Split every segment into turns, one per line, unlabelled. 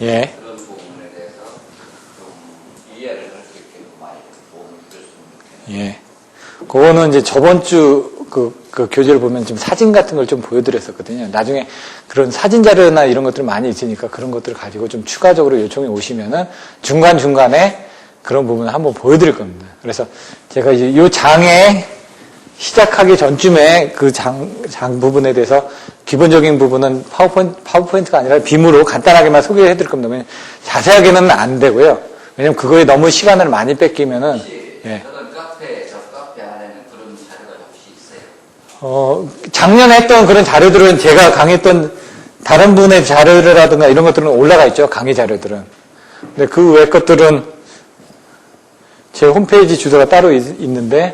예.
그런 부분에 대해서 좀 이해를 할 수 있게 많이 도움을 주셨으면 좋겠네요.
예. 그거는 이제 저번 주 그 교재를 보면 좀 사진 같은 걸 좀 보여드렸었거든요. 나중에 그런 사진 자료나 이런 것들이 많이 있으니까 그런 것들을 가지고 좀 추가적으로 요청이 오시면은 중간중간에 그런 부분을 한번 보여드릴 겁니다. 그래서 제가 이제 요 장에 시작하기 전쯤에 그 장 부분에 대해서 기본적인 부분은 파워포인트가 아니라 빔으로 간단하게만 소개해 드릴 겁니다. 왜냐면 자세하게는 안 되고요. 왜냐면 그거에 너무 시간을 많이 뺏기면은, 예.
저는 저 카페 안에는 그런 자료가 혹시 있어요?
작년에 했던 그런 자료들은 제가 강의했던 다른 분의 자료라든가 이런 것들은 올라가 있죠. 강의 자료들은. 근데 그 외 것들은 제 홈페이지 주소가 따로 있는데,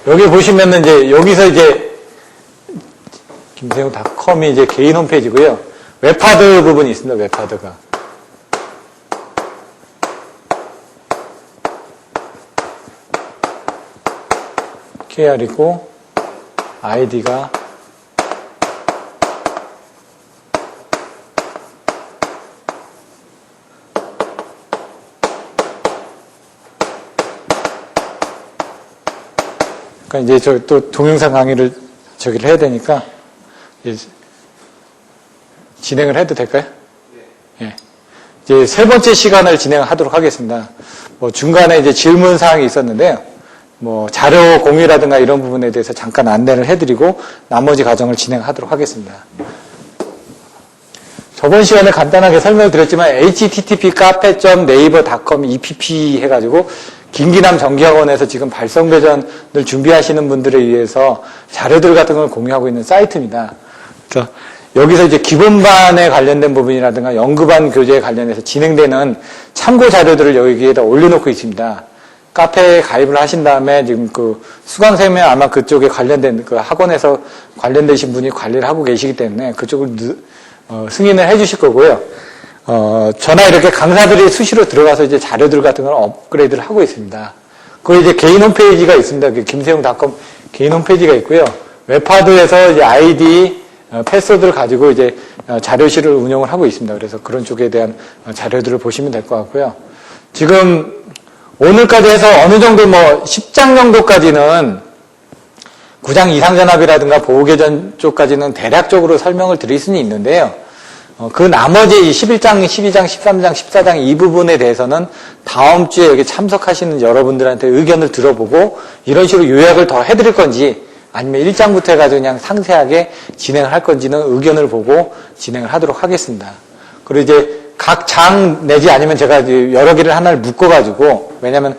여기 보시면은 이제 여기서 이제 김세웅닷컴이 이제 개인 홈페이지고요. 웹하드 부분이 있습니다. 웹하드가. KR이고 아이디가 그러니까 이제 저 또 동영상 강의를 저기를 해야 되니까 이제 진행을 해도 될까요? 네. 예. 이제 세 번째 시간을 진행하도록 하겠습니다. 뭐 중간에 이제 질문 사항이 있었는데요. 뭐 자료 공유라든가 이런 부분에 대해서 잠깐 안내를 해드리고 나머지 과정을 진행하도록 하겠습니다. 저번 시간에 간단하게 설명을 드렸지만 http://naver.com epp 해가지고 김기남 정기학원에서 지금 발성배전을 준비하시는 분들에 의해서 자료들 같은 걸 공유하고 있는 사이트입니다. 그래서 여기서 이제 기본반에 관련된 부분이라든가 연구반 교재에 관련해서 진행되는 참고 자료들을 여기에다 올려놓고 있습니다. 카페에 가입을 하신 다음에 지금 그 수강생명 아마 그쪽에 관련된 그 학원에서 관련되신 분이 관리를 하고 계시기 때문에 그쪽을 승인을 해 주실 거고요. 저나 이렇게 강사들이 수시로 들어가서 이제 자료들 같은 걸 업그레이드를 하고 있습니다. 거기 이제 개인 홈페이지가 있습니다. 김세웅닷컴 개인 홈페이지가 있고요. 웹하드에서 이제 아이디, 패스워드를 가지고 이제 자료실을 운영을 하고 있습니다. 그래서 그런 쪽에 대한 자료들을 보시면 될 것 같고요. 지금 오늘까지 해서 어느 정도 뭐 10장 정도까지는 구장 이상전압이라든가 보호개전 쪽까지는 대략적으로 설명을 드릴 수는 있는데요. 그 나머지 11장, 12장, 13장, 14장 이 부분에 대해서는 다음 주에 여기 참석하시는 여러분들한테 의견을 들어보고 이런 식으로 요약을 더 해드릴 건지 아니면 1장부터 해가지고 그냥 상세하게 진행을 할 건지는 의견을 보고 진행을 하도록 하겠습니다. 그리고 이제 각 장 내지 아니면 제가 여러 개를 하나를 묶어가지고 왜냐면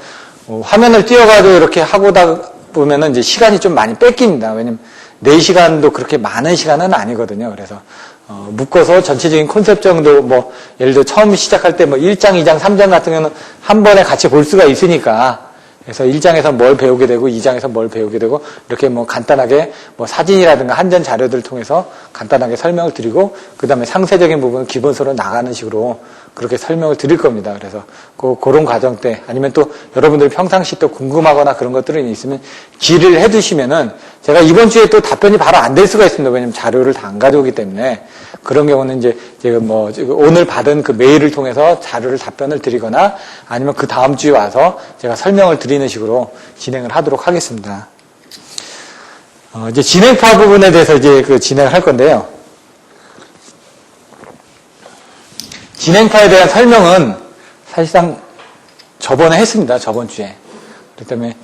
화면을 띄워가지고 이렇게 하고다 보면은 이제 시간이 좀 많이 뺏깁니다. 왜냐면 4시간도 그렇게 많은 시간은 아니거든요. 그래서 묶어서 전체적인 콘셉트 정도 뭐 예를 들어 처음 시작할 때 뭐 1장, 2장, 3장 같은 경우는 한 번에 같이 볼 수가 있으니까 그래서 1장에서 뭘 배우게 되고 2장에서 뭘 배우게 되고 이렇게 뭐 간단하게 뭐 사진이라든가 한전 자료들을 통해서 간단하게 설명을 드리고 그 다음에 상세적인 부분은 기본서로 나가는 식으로 그렇게 설명을 드릴 겁니다. 그래서 그런 과정 때 아니면 또 여러분들이 평상시 또 궁금하거나 그런 것들이 있으면 질의를 해두시면은 제가 이번 주에 또 답변이 바로 안 될 수가 있습니다. 왜냐면 자료를 다 안 가져오기 때문에 그런 경우는 이제 제가 뭐 오늘 받은 그 메일을 통해서 자료를 답변을 드리거나 아니면 그 다음 주에 와서 제가 설명을 드리는 식으로 진행을 하도록 하겠습니다. 이제 진행파 부분에 대해서 이제 그 진행을 할 건데요. 진행파에 대한 설명은 사실상 저번에 했습니다. 저번 주에. 그렇기 때문에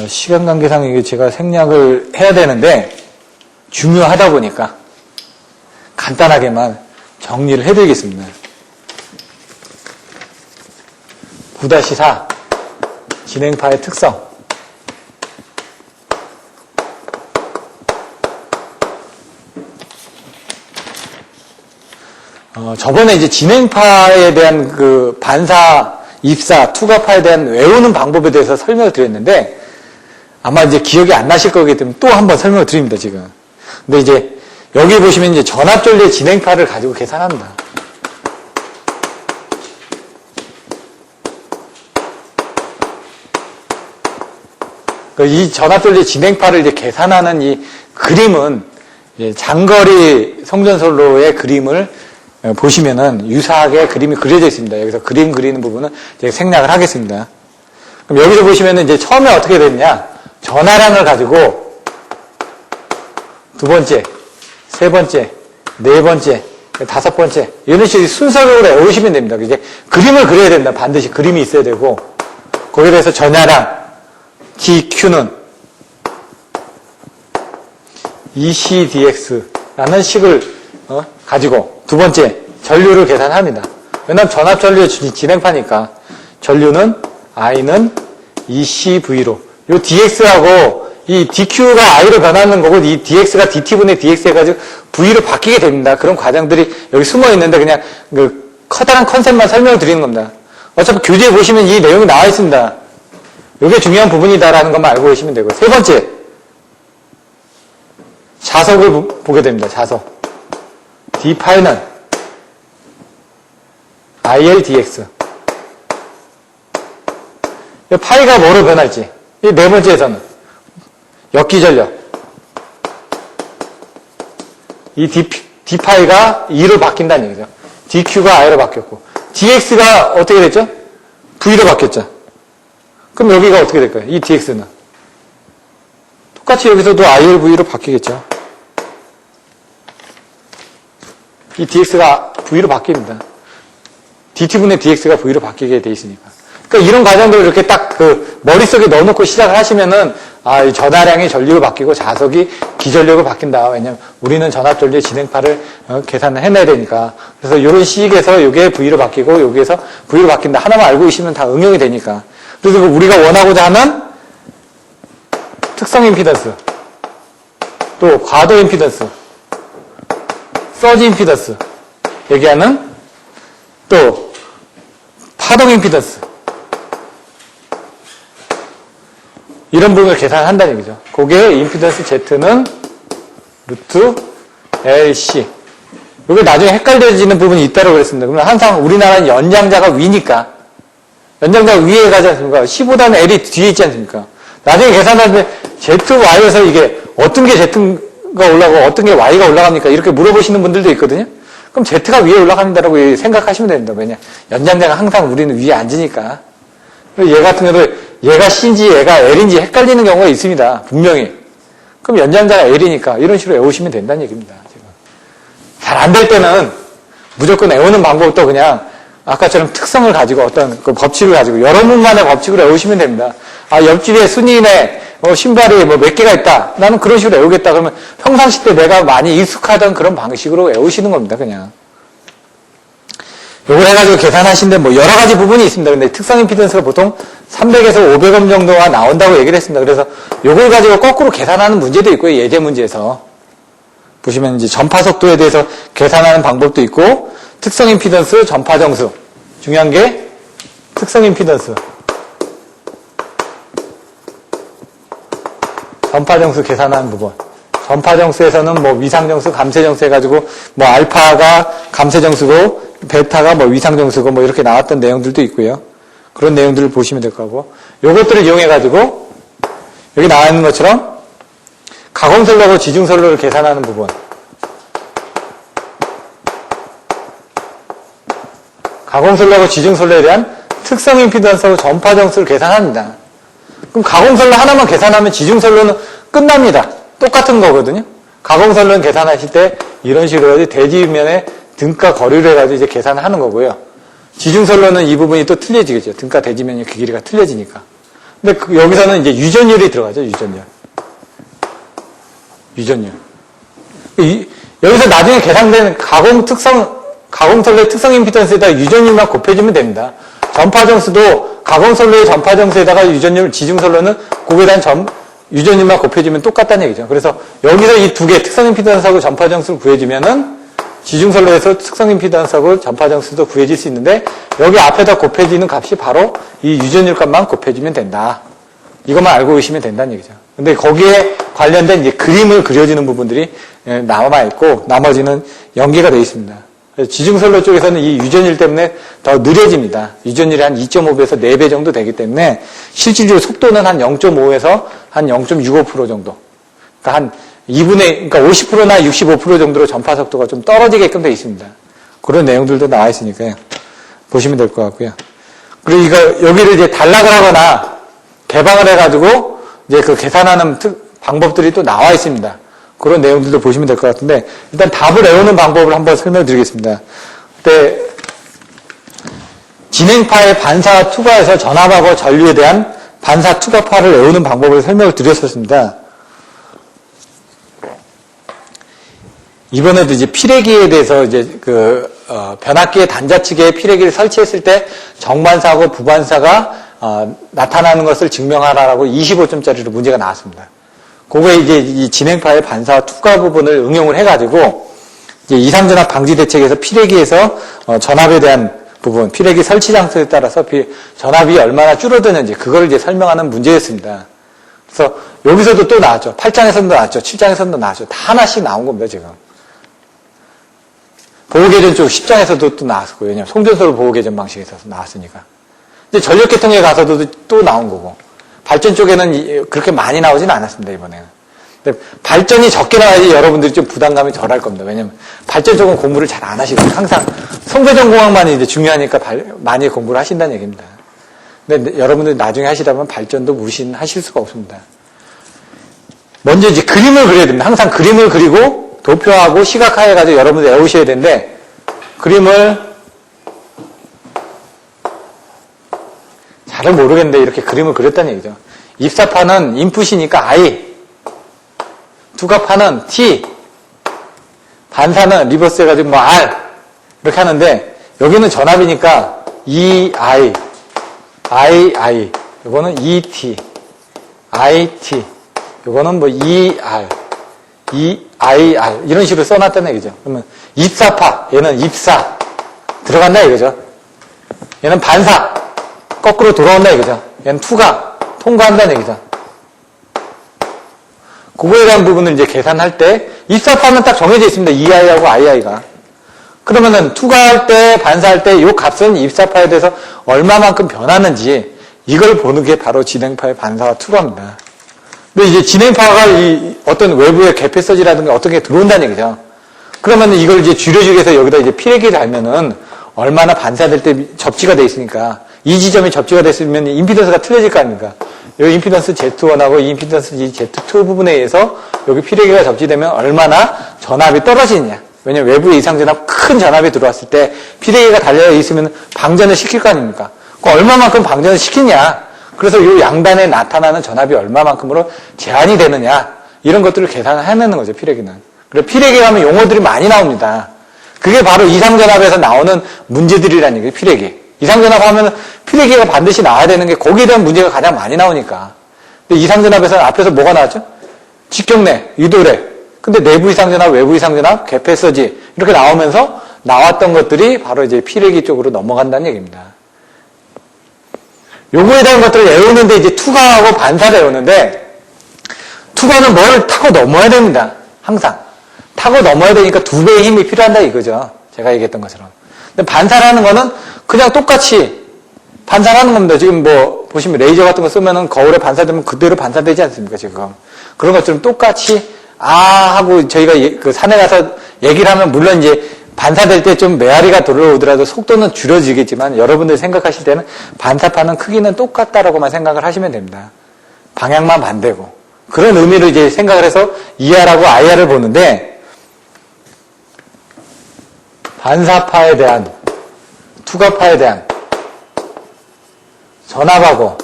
시간 관계상 이게 제가 생략을 해야 되는데 중요하다 보니까 간단하게만 정리를 해드리겠습니다. 9-4 진행파의 특성. 저번에 이제 진행파에 대한 그 반사, 입사, 투과파에 대한 외우는 방법에 대해서 설명을 드렸는데 아마 이제 기억이 안 나실 거기 때문에 또 한번 설명을 드립니다, 지금. 근데 이제 여기 보시면 이제 전압전류의 진행파를 가지고 계산합니다. 이 전압전류의 진행파를 이제 계산하는 이 그림은 장거리 성전선로의 그림을 보시면은 유사하게 그림이 그려져 있습니다. 여기서 그림 그리는 부분은 제가 생략을 하겠습니다. 그럼 여기서 보시면은 이제 처음에 어떻게 됐냐? 전하량을 가지고 두 번째, 세 번째, 네 번째, 다섯 번째 이런 식으로 순서로 외우시면 됩니다. 이제 그림을 그려야 된다. 반드시 그림이 있어야 되고 거기에 대해서 전하량 dq는 ECdx라는 식을 가지고 두 번째 전류를 계산합니다. 왜냐하면 전압 전류 진행파니까 전류는 I는 ECV로 이 dx하고 이 dq가 I로 변하는 거고 이 dx가 dt분의 dx 해가지고 V로 바뀌게 됩니다. 그런 과정들이 여기 숨어 있는데 그냥 그 커다란 컨셉만 설명을 드리는 겁니다. 어차피 교재에 보시면 이 내용이 나와 있습니다. 이게 중요한 부분이다라는 것만 알고 계시면 되고 세 번째 자석을 보게 됩니다. 자석 d파이는 IL dx 파이가 뭐로 변할지 이 네 번째에서는 역기전력 이 d파이가 2로 바뀐다는 얘기죠. dq가 i로 바뀌었고 dx가 어떻게 됐죠? v로 바뀌었죠. 그럼 여기가 어떻게 될까요? 이 dx는 똑같이 여기서도 IL V로 바뀌겠죠. 이 dx가 V로 바뀝니다. dt분의 dx가 V로 바뀌게 돼 있으니까. 그러니까 이런 과정들을 이렇게 딱 그 머릿속에 넣어놓고 시작을 하시면은 이 전하량이 전류로 바뀌고 자석이 기전력으로 바뀐다. 왜냐면 우리는 전압전류의 진행파를 계산을 해내야 되니까. 그래서 이런 식에서 이게 V로 바뀌고 여기에서 V로 바뀐다. 하나만 알고 계시면 다 응용이 되니까. 그래서 우리가 원하고자 하는 특성 임피던스, 또 과도 임피던스, 서지 임피던스, 얘기하는 또 파동 임피던스, 이런 부분을 계산한다는 얘기죠. 그게 임피던스 Z는 루트 LC. 이게 나중에 헷갈려지는 부분이 있다고 그랬습니다. 그러면 항상 우리나라는 연장자가 위니까. 연장자가 위에 가지 않습니까? C보다는 L이 뒤에 있지 않습니까? 나중에 계산할 때 ZY에서 이게 어떤 게 Z가 올라가고 어떤 게 Y가 올라갑니까? 이렇게 물어보시는 분들도 있거든요. 그럼 Z가 위에 올라간다라고 생각하시면 됩니다. 왜냐? 연장자가 항상 우리는 위에 앉으니까. 얘 같은 경우도 얘가 C인지 얘가 L인지 헷갈리는 경우가 있습니다. 분명히. 그럼 연장자가 L이니까 이런 식으로 외우시면 된다는 얘기입니다. 잘 안 될 때는 무조건 외우는 방법도 그냥 아까처럼 특성을 가지고 어떤 그 법칙을 가지고 여러분만의 법칙으로 외우시면 됩니다. 옆집에 순이네 신발이 몇 개가 있다. 나는 그런 식으로 외우겠다. 그러면 평상시 때 내가 많이 익숙하던 그런 방식으로 외우시는 겁니다. 그냥. 요걸 해가지고 계산하시는데 여러 가지 부분이 있습니다. 근데 특성 임피던스가 보통 300에서 500옴 정도가 나온다고 얘기를 했습니다. 그래서 요걸 가지고 거꾸로 계산하는 문제도 있고요. 예제 문제에서. 보시면 이제 전파 속도에 대해서 계산하는 방법도 있고, 특성 임피던스, 전파 정수. 중요한 게 특성 임피던스. 전파 정수 계산하는 부분. 전파 정수에서는 위상 정수, 감쇄 정수 해가지고, 알파가 감쇄 정수고, 베타가 위상 정수고, 이렇게 나왔던 내용들도 있고요. 그런 내용들을 보시면 될 거고, 요것들을 이용해가지고, 여기 나와 있는 것처럼, 가공선로하고 지중선로를 계산하는 부분. 가공선로하고 지중선로에 대한 특성 임피던스하고 전파 정수를 계산합니다. 그럼 가공선로 하나만 계산하면 지중선로는 끝납니다. 똑같은 거거든요. 가공선로는 계산하실 때 이런 식으로 해서 대지면에 등가 거리를 해가지고 이제 계산을 하는 거고요. 지중선로는 이 부분이 또 틀려지겠죠. 등가 대지면의 그 길이가 틀려지니까. 근데 여기서는 이제 유전율이 들어가죠. 유전율. 여기서 나중에 계산된 가공선로의 특성 임피던스에다가 유전율만 곱해주면 됩니다. 전파정수도 가공선로의 전파정수에다가 유전율, 지중선로는 거기에 대한 유전율만 곱해주면 똑같다는 얘기죠. 그래서 여기서 이 두 개 특성 임피던스하고 전파정수를 구해주면은 지중선로에서 특성 임피던스하고 전파정수도 구해질 수 있는데 여기 앞에다 곱해지는 값이 바로 이 유전율 값만 곱해주면 된다. 이것만 알고 계시면 된다는 얘기죠. 근데 거기에 관련된 이제 그림을 그려주는 부분들이 남아있고 나머지는 연계가 되어 있습니다. 지중선로 쪽에서는 이 유전율 때문에 더 느려집니다. 유전율이 한 2.5배에서 4배 정도 되기 때문에 실질적으로 속도는 한 0.5에서 한 0.65% 정도. 그러니까 한 그러니까 50%나 65% 정도로 전파 속도가 좀 떨어지게끔 되어 있습니다. 그런 내용들도 나와 있으니까요. 보시면 될 것 같고요. 그리고 여기를 이제 단락을 하거나 개방을 해가지고 이제 그 계산하는 방법들이 또 나와 있습니다. 그런 내용들도 보시면 될 것 같은데, 일단 답을 외우는 방법을 한번 설명해 드리겠습니다. 그때 진행파의 반사 투과에서 전압하고 전류에 대한 반사 투과파를 외우는 방법을 설명을 드렸었습니다. 이번에도 이제 피레기에 대해서 이제 변압기의 단자측에 피레기를 설치했을 때 정반사하고 부반사가 나타나는 것을 증명하라고 25점짜리로 문제가 나왔습니다. 그거에 이제 이 진행파의 반사와 투과 부분을 응용을 해가지고 이제 이상전압 방지 대책에서 피레기에서 전압에 대한 부분, 피레기 설치 장소에 따라서 전압이 얼마나 줄어드는지 그걸 이제 설명하는 문제였습니다. 그래서 여기서도 또 나왔죠. 8장에서도 나왔죠. 7장에서도 나왔죠. 다 하나씩 나온 겁니다, 지금. 보호개전 쪽 10장에서도 또 나왔고, 왜냐면 송전소를 보호개전 방식에서 나왔으니까. 이제 전력계통에 가서도 또 나온 거고, 발전 쪽에는 그렇게 많이 나오진 않았습니다, 이번에는. 근데 발전이 적게 나와야지 여러분들이 좀 부담감이 덜 할 겁니다. 왜냐면 발전 쪽은 공부를 잘 안 하시거든요. 항상 송배전공학만이 이제 중요하니까 많이 공부를 하신다는 얘기입니다. 근데 여러분들 나중에 하시다 보면 발전도 무신하실 수가 없습니다. 먼저 이제 그림을 그려야 됩니다. 항상 그림을 그리고 도표하고 시각화해가지고 여러분들 외우셔야 되는데, 그림을 잘은 모르겠는데 이렇게 그림을 그렸다는 얘기죠. 입사파는 인풋이니까 I, 투과파는 T, 반사는 리버스 해가지고 뭐 R 이렇게 하는데, 여기는 전압이니까 EI, II, 요거는 ET, IT, 요거는 뭐 ER, EIR 이런 식으로 써놨다는 얘기죠. 그러면 입사파, 얘는 입사 들어간다 이거죠. 얘는 반사 거꾸로 돌아온다 이거죠. 얘는 투과 통과한다는 얘기죠. 그거에 대한 부분을 이제 계산할 때 입사파는 딱 정해져 있습니다. EI하고 II가. 그러면은 투과할 때, 반사할 때 이 값은 입사파에 대해서 얼마만큼 변하는지 이걸 보는 게 바로 진행파의 반사와 투과입니다. 근데 이제 진행파가 어떤 외부의 개폐서지라든가 어떤 게 들어온다는 얘기죠. 그러면은 이걸 이제 줄여주기 위해서 여기다 이제 피레기를 달면은 얼마나 반사될 때 접지가 돼 있으니까, 이 지점이 접지가 됐으면 임피던스가 틀려질 거 아닙니까? 여기 임피던스 Z1하고 이 임피던스 Z2 부분에 의해서 여기 피레기가 접지되면 얼마나 전압이 떨어지느냐. 왜냐면 외부의 이상전압 큰 전압이 들어왔을 때 피레기가 달려 있으면 방전을 시킬 거 아닙니까? 그 얼마만큼 방전을 시키냐. 그래서 이 양단에 나타나는 전압이 얼마만큼으로 제한이 되느냐. 이런 것들을 계산을 해내는 거죠, 피레기는. 그래서 피레기 하면 용어들이 많이 나옵니다. 그게 바로 이상전압에서 나오는 문제들이라는 얘기예요, 피레기. 이상전압 하면 피레기가 반드시 나와야 되는 게 거기에 대한 문제가 가장 많이 나오니까. 근데 이상전압에서는 앞에서 뭐가 나왔죠? 직경내, 유도래. 근데 내부 이상전압, 외부 이상전압, 개폐서지 이렇게 나오면서 나왔던 것들이 바로 이제 피레기 쪽으로 넘어간다는 얘기입니다. 요거에 대한 것들을 외우는데 이제 투과하고 반사를 외우는데, 투과는 뭘 타고 넘어야 됩니다. 항상. 타고 넘어야 되니까 2배의 힘이 필요한다 이거죠. 제가 얘기했던 것처럼. 근데 반사라는 거는 그냥 똑같이 반사하는 겁니다. 지금 뭐 보시면 레이저 같은 거 쓰면은 거울에 반사되면 그대로 반사되지 않습니까, 지금. 그런 것처럼 똑같이 하고 저희가 그 산에 가서 얘기를 하면 물론 이제 반사될 때 좀 메아리가 돌아오더라도 속도는 줄여지겠지만 여러분들이 생각하실 때는 반사파는 크기는 똑같다라고만 생각을 하시면 됩니다. 방향만 반대고. 그런 의미로 이제 생각을 해서 ER하고 IR을 보는데, 반사파에 대한, 투과파에 대한 전압하고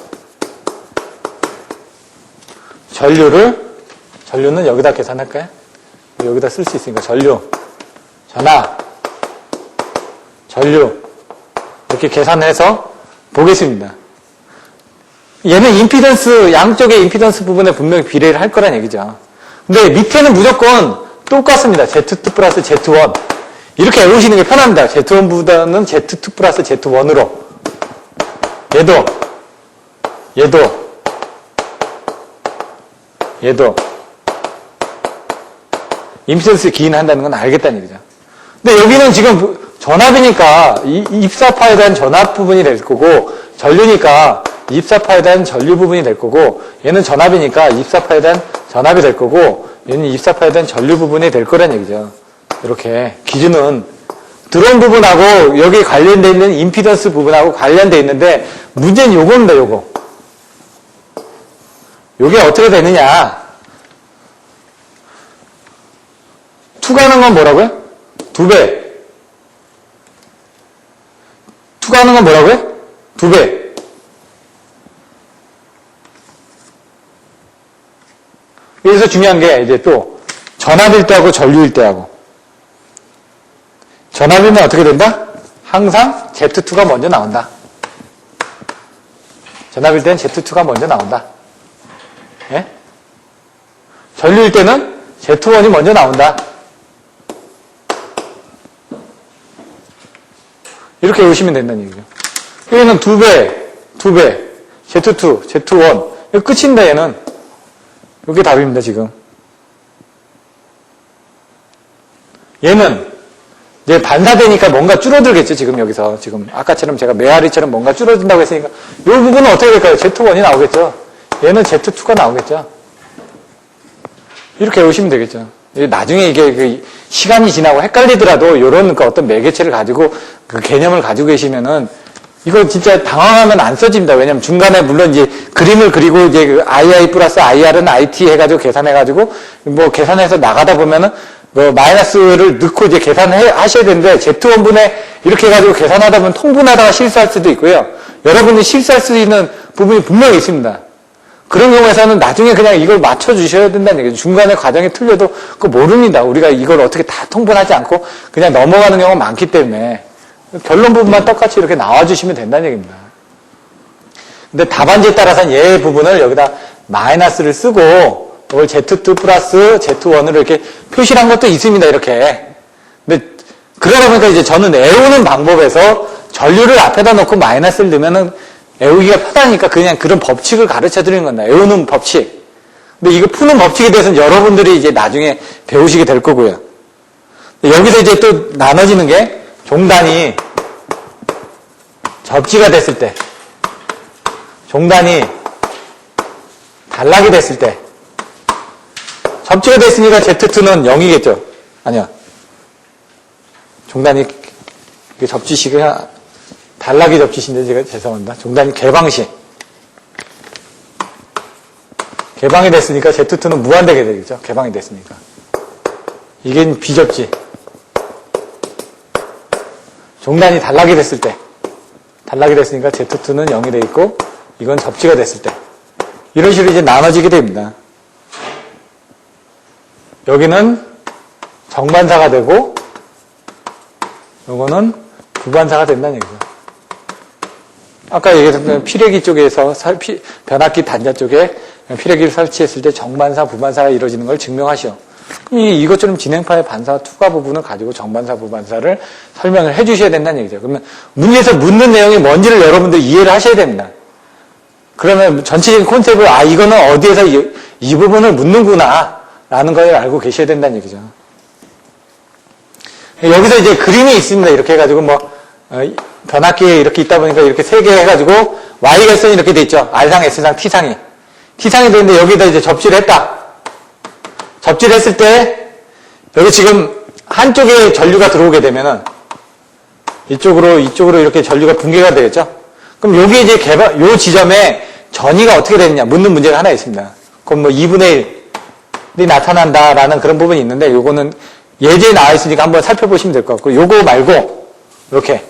전류는 여기다 계산할까요? 여기다 쓸 수 있으니까 전류, 전압, 전류 이렇게 계산해서 보겠습니다. 얘는 임피던스, 양쪽의 임피던스 부분에 분명히 비례를 할 거란 얘기죠. 근데 밑에는 무조건 똑같습니다. Z2 플러스 Z1 이렇게 외우시는 게 편합니다. Z1보다는 Z2 플러스 Z1으로 얘도 임피던스 기인한다는 건 알겠다는 얘기죠. 근데 여기는 지금 전압이니까 입사파에 대한 전압 부분이 될 거고, 전류니까 입사파에 대한 전류 부분이 될 거고, 얘는 전압이니까 입사파에 대한 전압이 될 거고, 얘는 입사파에 대한 전류 부분이 될 거란 얘기죠. 이렇게 기준은 드론 부분하고 여기 관련되어 있는 임피던스 부분하고 관련되어 있는데 문제는 요겁니다. 요거. 요게 어떻게 되느냐. 투가는 건 뭐라고요? 2배. 투가는 건 뭐라고요? 2배. 여기서 중요한 게 이제 또 전압일 때하고 전류일 때하고. 전압이면 어떻게 된다? 항상 Z2가 먼저 나온다. 전압일 때는 Z2가 먼저 나온다. 예? 전류일 때는 Z1이 먼저 나온다. 이렇게 보시면 된다는 얘기죠. 여기는 2배, Z2, Z1. 이거 끝인데 얘는. 이게 답입니다, 지금. 얘는 이제 반사되니까 뭔가 줄어들겠죠, 지금 여기서. 지금 아까처럼 제가 메아리처럼 뭔가 줄어든다고 했으니까 이 부분은 어떻게 될까요? Z1이 나오겠죠. 얘는 Z2가 나오겠죠. 이렇게 외우시면 되겠죠. 나중에 이게 그 시간이 지나고 헷갈리더라도 이런 그 어떤 매개체를 가지고 그 개념을 가지고 계시면은 이거 진짜 당황하면 안 써집니다. 왜냐면 중간에 물론 이제 그림을 그리고 이제 그 II 플러스 IR은 IT 해가지고 계산해가지고 뭐 계산해서 나가다 보면은 뭐 마이너스를 넣고 이제 계산하셔야 되는데 Z1분에 이렇게 해가지고 계산하다 보면 통분하다가 실수할 수도 있고요. 여러분이 실수할 수 있는 부분이 분명히 있습니다. 그런 경우에서는 나중에 그냥 이걸 맞춰주셔야 된다는 얘기죠. 중간에 과정이 틀려도 그거 모릅니다. 우리가 이걸 어떻게 다 통분하지 않고 그냥 넘어가는 경우가 많기 때문에 결론 부분만 똑같이 이렇게 나와주시면 된다는 얘기입니다. 근데 답안지에 따라서는 얘 부분을 여기다 마이너스를 쓰고 이걸 Z2 플러스 Z1으로 이렇게 표시를 한 것도 있습니다. 이렇게. 근데 그러다 보니까 이제 저는 애우는 방법에서 전류를 앞에다 놓고 마이너스를 넣으면은 애우기가 편하니까 그냥 그런 법칙을 가르쳐 드리는 겁니다. 애우는 법칙. 근데 이거 푸는 법칙에 대해서는 여러분들이 이제 나중에 배우시게 될 거고요. 여기서 이제 또 나눠지는 게 종단이 접지가 됐을 때, 종단이 단락이 됐을 때, 접지가 됐으니까 Z2는 0이겠죠? 아니야. 종단이 접지식이 단락이 접지신데 제가 죄송합니다. 종단이 개방식. 개방이 됐으니까 Z2는 무한되게 되겠죠? 개방이 됐으니까. 이게 비접지. 종단이 단락이 됐을 때. 단락이 됐으니까 Z2는 0이 돼 있고 이건 접지가 됐을 때. 이런 식으로 이제 나눠지게 됩니다. 여기는 정반사가 되고 요거는 부반사가 된다는 얘기죠. 아까 얘기했던 피레기 쪽에서 변압기 단자 쪽에 피레기를 설치했을 때 정반사, 부반사가 이루어지는 걸 증명하시오. 이것처럼 진행파의 반사 투과 부분을 가지고 정반사, 부반사를 설명을 해주셔야 된다는 얘기죠. 그러면 문제에서 묻는 내용이 뭔지를 여러분들 이해를 하셔야 됩니다. 그러면 전체적인 콘셉트를 이거는 어디에서 이 부분을 묻는구나 라는 걸 알고 계셔야 된다는 얘기죠. 여기서 이제 그림이 있습니다. 이렇게 해가지고 변압기에 이렇게 있다 보니까 이렇게 3개 해가지고 Y결선이 이렇게 돼 있죠. R상, S상, T상이. T상이 되는데 여기다 이제 접지를 했다. 접지를 했을 때 여기 지금 한쪽에 전류가 들어오게 되면은 이쪽으로 이렇게 전류가 붕괴가 되겠죠. 그럼 여기 이제 요 지점에 전위가 어떻게 되느냐 묻는 문제가 하나 있습니다. 그럼 2분의 1이 나타난다라는 그런 부분이 있는데 요거는 예제에 나와 있으니까 한번 살펴보시면 될 것 같고 요거 말고 이렇게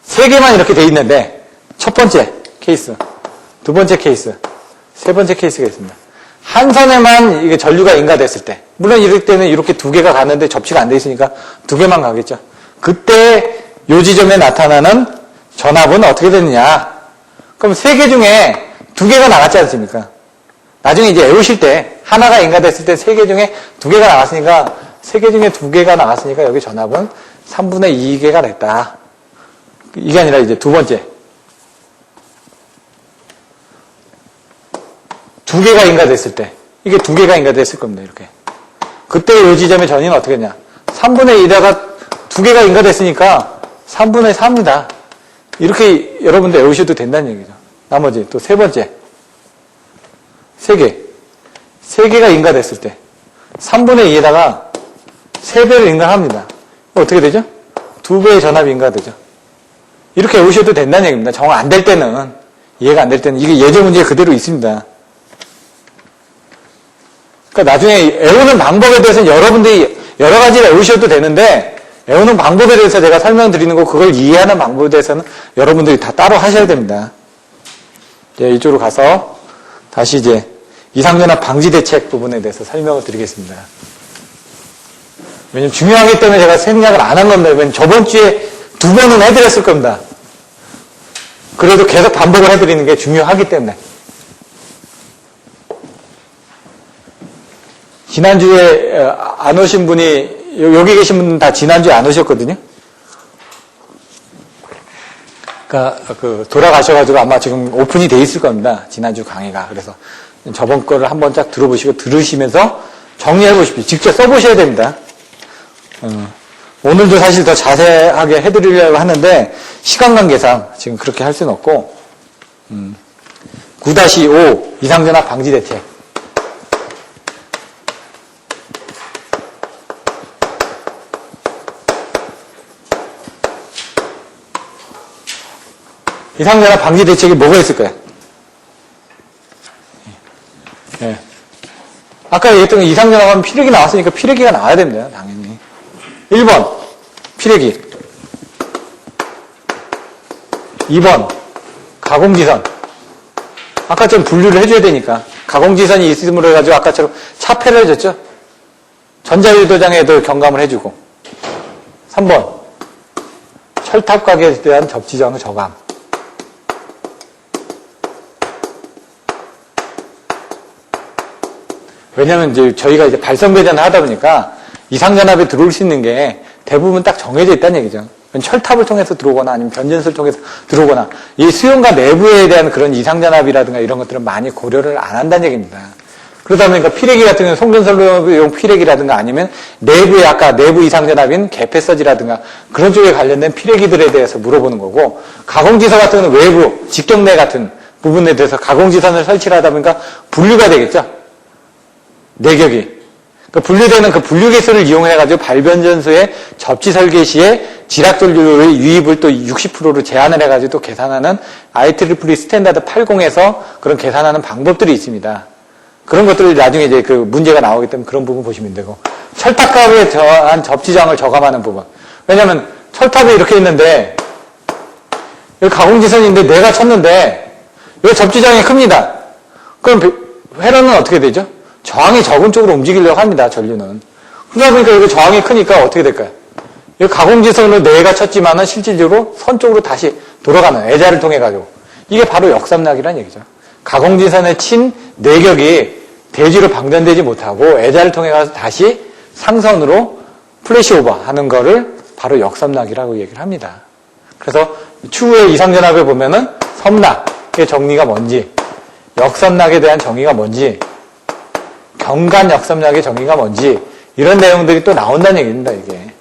3개만 이렇게 돼 있는데 첫 번째 케이스, 두 번째 케이스, 세 번째 케이스가 있습니다. 한 선에만 이게 전류가 인가됐을 때 물론 이럴 때는 이렇게 2개가 가는데 접지가 안 돼 있으니까 2개만 가겠죠. 그때 요 지점에 나타나는 전압은 어떻게 되느냐. 그럼 3개 중에 2개가 나갔지 않습니까? 나중에 이제 외우실 때 하나가 인가됐을 때 3개 중에 2개가 나갔으니까 3개 중에 2개가 나갔으니까 여기 전압은 3분의 2개가 됐다. 이게 아니라 이제 두 번째 2개가 인가됐을 때 이게 2개가 인가됐을 겁니다. 이렇게 그때 이 지점의 전위는 어떻게 되냐 3분의 2에다가 2개가 인가됐으니까 3분의 4입니다. 이렇게 여러분들 외우셔도 된다는 얘기죠. 나머지 또 세 번째 3개 3개가 인가됐을 때 3분의 2에다가 3배를 인가합니다. 어떻게 되죠? 2배의 전압이 인가되죠. 이렇게 외우셔도 된다는 얘기입니다. 정 안 될 때는, 이해가 안 될 때는 이게 예제 문제에 그대로 있습니다. 그러니까 나중에 외우는 방법에 대해서는 여러분들이 여러 가지를 외우셔도 되는데 외우는 방법에 대해서 제가 설명드리는 거 그걸 이해하는 방법에 대해서는 여러분들이 다 따로 하셔야 됩니다. 이제 이쪽으로 가서 다시 이제 이상전압 방지 대책 부분에 대해서 설명을 드리겠습니다. 왜냐면 중요하기 때문에 제가 생략을 안 한 겁니다. 왜냐면 저번 주에 2번은 해드렸을 겁니다. 그래도 계속 반복을 해드리는 게 중요하기 때문에. 지난주에 안 오신 분이, 여기 계신 분은 다 지난주에 안 오셨거든요. 그러니까 돌아가셔가지고 아마 지금 오픈이 돼 있을 겁니다. 지난주 강의가. 그래서 저번 거를 한번 쫙 들어보시고 들으시면서 정리해 보십시오. 직접 써보셔야 됩니다. 오늘도 사실 더 자세하게 해드리려고 하는데 시간 관계상 지금 그렇게 할 수는 없고 9-5 이상전압 방지 대책. 이상전압 방지 대책이 뭐가 있을까요? 네. 아까 얘기했던 이상전압 하면 피레기 나왔으니까 피레기가 나와야 됩니다. 당연히. 1번 피레기, 2번 가공지선. 아까처럼 분류를 해줘야 되니까 가공지선이 있음으로 해가지고 아까처럼 차폐를 해줬죠. 전자유도장에도 경감을 해주고. 3번 철탑 가게에 대한 접지정 저감. 왜냐면 이제 저희가 이제 발성 배전을 하다 보니까 이상전압에 들어올 수 있는 게 대부분 딱 정해져 있다는 얘기죠. 철탑을 통해서 들어오거나 아니면 변전소를 통해서 들어오거나 이 수용가 내부에 대한 그런 이상전압이라든가 이런 것들은 많이 고려를 안 한다는 얘기입니다. 그러다 보니까 피레기 같은 경우는 송전선로용 피레기라든가 아니면 내부에 아까 내부 이상전압인 개폐서지라든가 그런 쪽에 관련된 피레기들에 대해서 물어보는 거고 가공지선 같은 경우는 외부, 직경내 같은 부분에 대해서 가공지선을 설치를 하다 보니까 분류가 되겠죠. 내격이. 분류되는 그 분류 개수를 이용해가지고 발변전소의 접지 설계 시에 지락전류의 유입을 또 60%로 제한을 해가지고 또 계산하는 IEEE 스탠다드 80에서 그런 계산하는 방법들이 있습니다. 그런 것들을 나중에 이제 그 문제가 나오기 때문에 그런 부분 보시면 되고. 철탑값에 저한 접지장을 저감하는 부분. 왜냐면 철탑이 이렇게 있는데, 여기 가공지선인데 내가 쳤는데, 여기 접지장이 큽니다. 그럼 회로는 어떻게 되죠? 저항이 적은 쪽으로 움직이려고 합니다, 전류는. 그러다 보니까 여기 저항이 크니까 어떻게 될까요? 여기 가공지선으로 내가 쳤지만은 실질적으로 선 쪽으로 다시 돌아가는 애자를 통해가지고. 이게 바로 역삼락이라는 얘기죠. 가공지선에 친 내격이 대지로 방전되지 못하고 애자를 통해가서 다시 상선으로 플래시오버 하는 거를 바로 역삼락이라고 얘기를 합니다. 그래서 추후에 이상전압에 보면은 섬락의 정리가 뭔지, 역삼락에 대한 정의가 뭔지, 경관 역삼락의 정의가 뭔지 이런 내용들이 또 나온다는 얘기입니다. 이게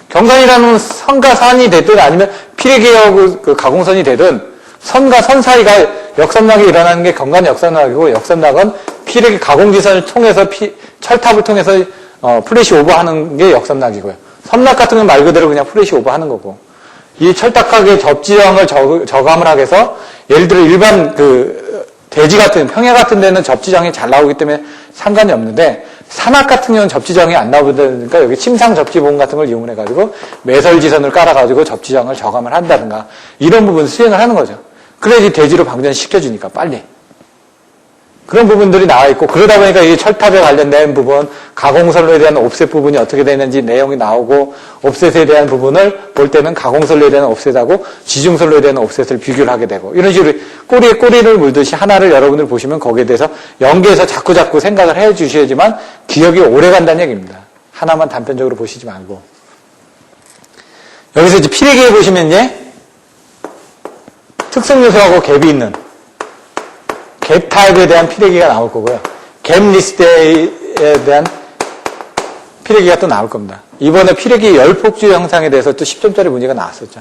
경관이라는 선과 산이 되든 아니면 피레기하고 그 가공선이 되든 선과 선 사이가 역삼락이 일어나는 게 경관 역삼락이고 역삼락은 피레기 가공지선을 통해서 철탑을 통해서 플래시 오버하는 게 역삼락이고요. 섬락 같은 건 말 그대로 그냥 플래시 오버하는 거고 이 철탑각의 접지형을 저감을 하게 해서 예를 들어 일반 대지 같은, 평야 같은 데는 접지장이 잘 나오기 때문에 상관이 없는데, 산악 같은 경우는 접지장이 안 나오다 보니까 여기 침상 접지봉 같은 걸 이용해가지고 매설지선을 깔아가지고 접지장을 저감을 한다든가, 이런 부분 수행을 하는 거죠. 그래야지 대지로 방전시켜주니까, 빨리. 그런 부분들이 나와 있고, 그러다 보니까 이 철탑에 관련된 부분, 가공선로에 대한 옵셋 부분이 어떻게 되는지 내용이 나오고, 옵셋에 대한 부분을 볼 때는 가공선로에 대한 옵셋하고, 지중선로에 대한 옵셋을 비교를 하게 되고, 이런 식으로 꼬리에 꼬리를 물듯이 하나를 여러분들 보시면 거기에 대해서 연계해서 자꾸 생각을 해 주셔야지만 기억이 오래 간다는 얘기입니다. 하나만 단편적으로 보시지 말고. 여기서 이제 피레기에 보시면 이제, 특성 요소하고 갭이 있는, 갭 타입에 대한 피레기가 나올 거고요. 갭 리스트에 대한 피레기가 또 나올 겁니다. 이번에 피레기 열폭주 형상에 대해서 또 10점짜리 문제가 나왔었죠.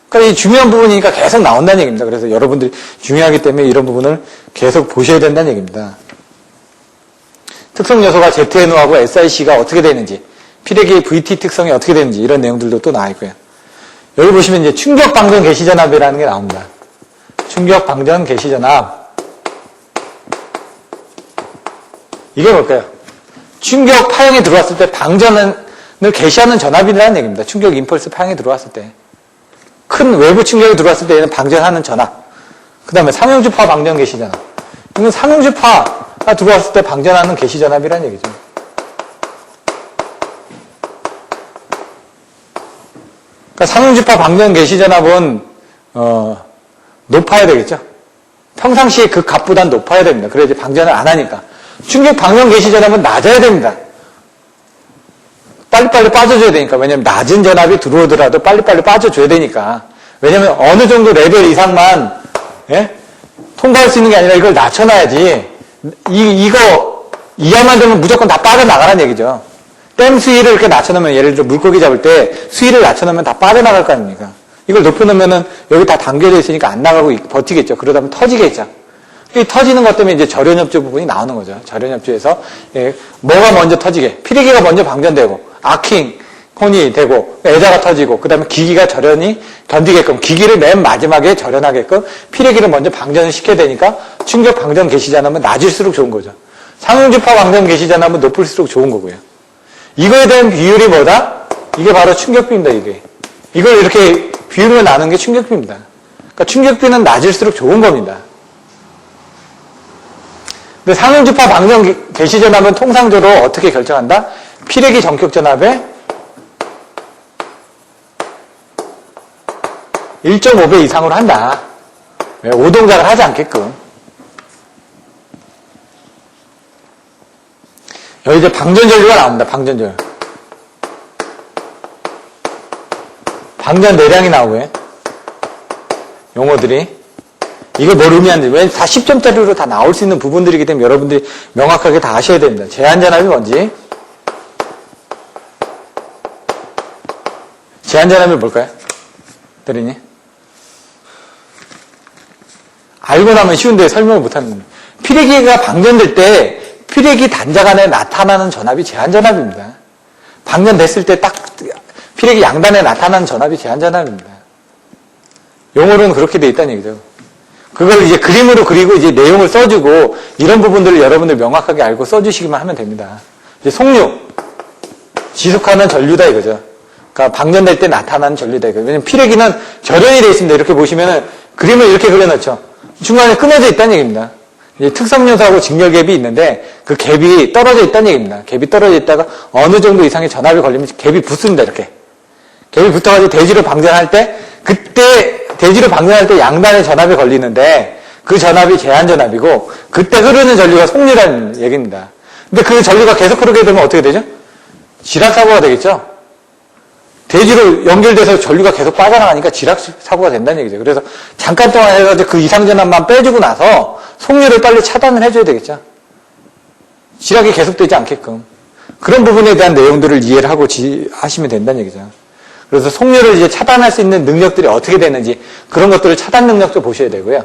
그러니까 이 중요한 부분이니까 계속 나온다는 얘기입니다. 그래서 여러분들이 중요하기 때문에 이런 부분을 계속 보셔야 된다는 얘기입니다. 특성 요소가 ZNO하고 SiC가 어떻게 되는지, 피레기의 VT 특성이 어떻게 되는지 이런 내용들도 또 나와 있고요. 여기 보시면 이제 충격 방전 개시 전압이라는 게 나옵니다. 충격 방전 개시 전압. 이게 뭘까요? 충격 파형이 들어왔을 때 방전을 개시하는 전압이라는 얘기입니다. 충격 임펄스 파형이 들어왔을 때. 큰 외부 충격이 들어왔을 때 얘는 방전하는 전압. 그 다음에 상용주파 방전 개시 전압. 이건 상용주파가 들어왔을 때 방전하는 개시 전압이라는 얘기죠. 그러니까 상용주파 방전 개시 전압은 높아야 되겠죠. 평상시에 그 값보단 높아야 됩니다. 그래야지 방전을 안 하니까. 충격 방전 개시 전압은 낮아야 됩니다. 빨리빨리 빠져줘야 되니까. 왜냐면 낮은 전압이 들어오더라도 빨리빨리 빠져줘야 되니까. 왜냐면 어느 정도 레벨 이상만 통과할 수 있는 게 아니라 이걸 낮춰놔야지. 이거 이하만 되면 무조건 다 빠져나가라는 얘기죠. 댐 수위를 이렇게 낮춰놓으면 예를 들어 물고기 잡을 때 수위를 낮춰놓으면 다 빠져나갈 거 아닙니까? 이걸 높여놓으면은 여기 다 담겨져 있으니까 안 나가고 버티겠죠. 그러다 보면 터지겠죠. 이 터지는 것 때문에 이제 절연협조 부분이 나오는 거죠. 절연협조에서 뭐가 먼저 터지게, 피레기가 먼저 방전되고 아킹 콘이 되고 애자가 터지고 그 다음에 기기가 절연이 견디게끔 기기를 맨 마지막에 절연하게끔 피레기를 먼저 방전을 시켜야 되니까 충격 방전 개시 전압은 낮을수록 좋은 거죠. 상용주파 방전 개시 전압은 높을수록 좋은 거고요. 이거에 대한 비율이 뭐다? 이게 바로 충격비입니다. 이걸 이렇게 비율을 나눈 게 충격비입니다. 그러니까 충격비는 낮을수록 좋은 겁니다. 근데 상용주파 방전 개시 전압은 통상적으로 어떻게 결정한다? 피레기 전격 전압의 1.5배 이상으로 한다. 왜? 오동작을 하지 않게끔. 여기 이제 방전전류가 나옵니다. 방전전류. 방전 내량이 나오고요. 용어들이. 이거 뭘 의미하는지. 왜 다 10점짜리로 다 나올 수 있는 부분들이기 때문에 여러분들이 명확하게 다 아셔야 됩니다. 제한전압이 뭔지. 제한전압이 뭘까요? 대리님? 알고 나면 쉬운데 설명을 못하는 겁니다. 피레기가 방전될 때 피레기 단자 간에 나타나는 전압이 제한전압입니다. 방전됐을 때 딱 피레기 양단에 나타나는 전압이 제한전압입니다. 용어로는 그렇게 돼 있다는 얘기죠. 그걸 이제 그림으로 그리고 이제 내용을 써주고 이런 부분들을 여러분들 명확하게 알고 써주시기만 하면 됩니다. 이제 속류, 지속하는 전류다 이거죠. 그러니까 방전될 때 나타나는 전류다 이거죠. 왜냐면 피레기는 절연이 돼 있습니다. 이렇게 보시면은 그림을 이렇게 그려놓죠. 중간에 끊어져 있다는 얘기입니다. 이제 특성요소하고 직렬갭이 있는데 그 갭이 떨어져 있다는 얘기입니다. 갭이 떨어져 있다가 어느 정도 이상의 전압이 걸리면 갭이 붙습니다. 이렇게. 갭이 붙어가지고 대지로 방전할 때 그때 대지로 방전할 때 양단의 전압이 걸리는데 그 전압이 제한전압이고 그때 흐르는 전류가 속류라는 얘기입니다. 근데 그 전류가 계속 흐르게 되면 어떻게 되죠? 지락사고가 되겠죠? 대지로 연결돼서 전류가 계속 빠져나가니까 지락사고가 된다는 얘기죠. 그래서 잠깐 동안 해가지고 그 이상전압만 빼주고 나서 속류를 빨리 차단을 해줘야 되겠죠. 지락이 계속되지 않게끔. 그런 부분에 대한 내용들을 이해를 하고 하시면 된다는 얘기죠. 그래서 속류를 이제 차단할 수 있는 능력들이 어떻게 되는지 그런 것들을 차단 능력도 보셔야 되고요.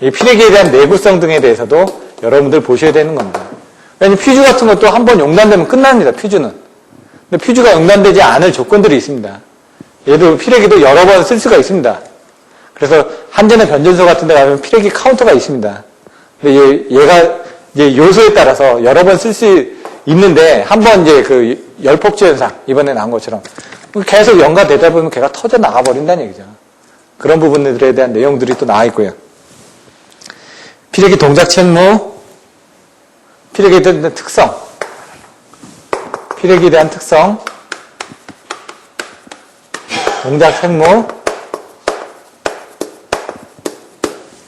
이 피레기에 대한 내구성 등에 대해서도 여러분들 보셔야 되는 겁니다. 왜냐면 퓨즈 같은 것도 한번 용단되면 끝납니다. 퓨즈는. 근데 퓨즈가 용단되지 않을 조건들이 있습니다. 얘도 피레기도 여러 번 쓸 수가 있습니다. 그래서 한전의 변전소 같은 데 가면 피레기 카운터가 있습니다. 근데 얘가 이제 요소에 따라서 여러 번 쓸 수 있는데 한번 이제 그 열폭주 현상 이번에 나온 것처럼 계속 연가되다 보면 걔가 터져 나가 버린다는 얘기죠. 그런 부분들에 대한 내용들이 또 나와 있고요. 피레기 동작 채무, 피레기에 대한 특성, 피레기에 대한 특성, 동작 채무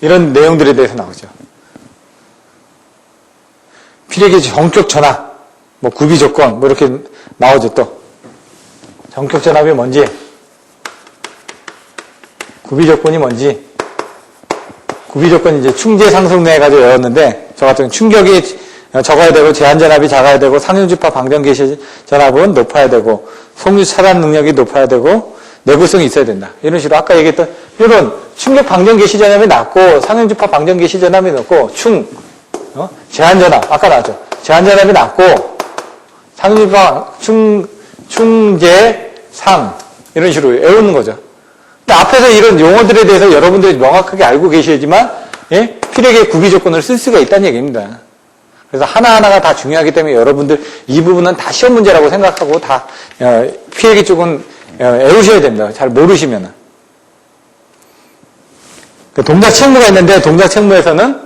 이런 내용들에 대해서 나오죠. 피레기 정격 전압 뭐 구비 조건 뭐 이렇게 나오죠. 또 전격 전압이 뭔지 구비 조건이 뭔지 구비 조건이 이제 충제 상승내 해가지고 외웠는데 저 같은 경우 충격이 적어야 되고 제한 전압이 작아야 되고 상용주파 방전 개시 전압은 높아야 되고 속류 차단 능력이 높아야 되고 내구성이 있어야 된다. 이런 식으로 아까 얘기했던 이런 충격 방전기 시전압이 낮고 상형주파 방전기 시전압이 높고 제한전압 아까 나왔죠. 제한전압이 낮고 상형주파 충제 상 이런 식으로 외우는 거죠. 근데 앞에서 이런 용어들에 대해서 여러분들이 명확하게 알고 계셔야지만 예? 피력의 구비 조건을 쓸 수가 있다는 얘기입니다. 그래서 하나하나가 다 중요하기 때문에 여러분들 이 부분은 다 시험 문제라고 생각하고 다 피력의 쪽은 외우셔야 됩니다. 잘 모르시면은. 동작 책무가 있는데 동작 책무에서는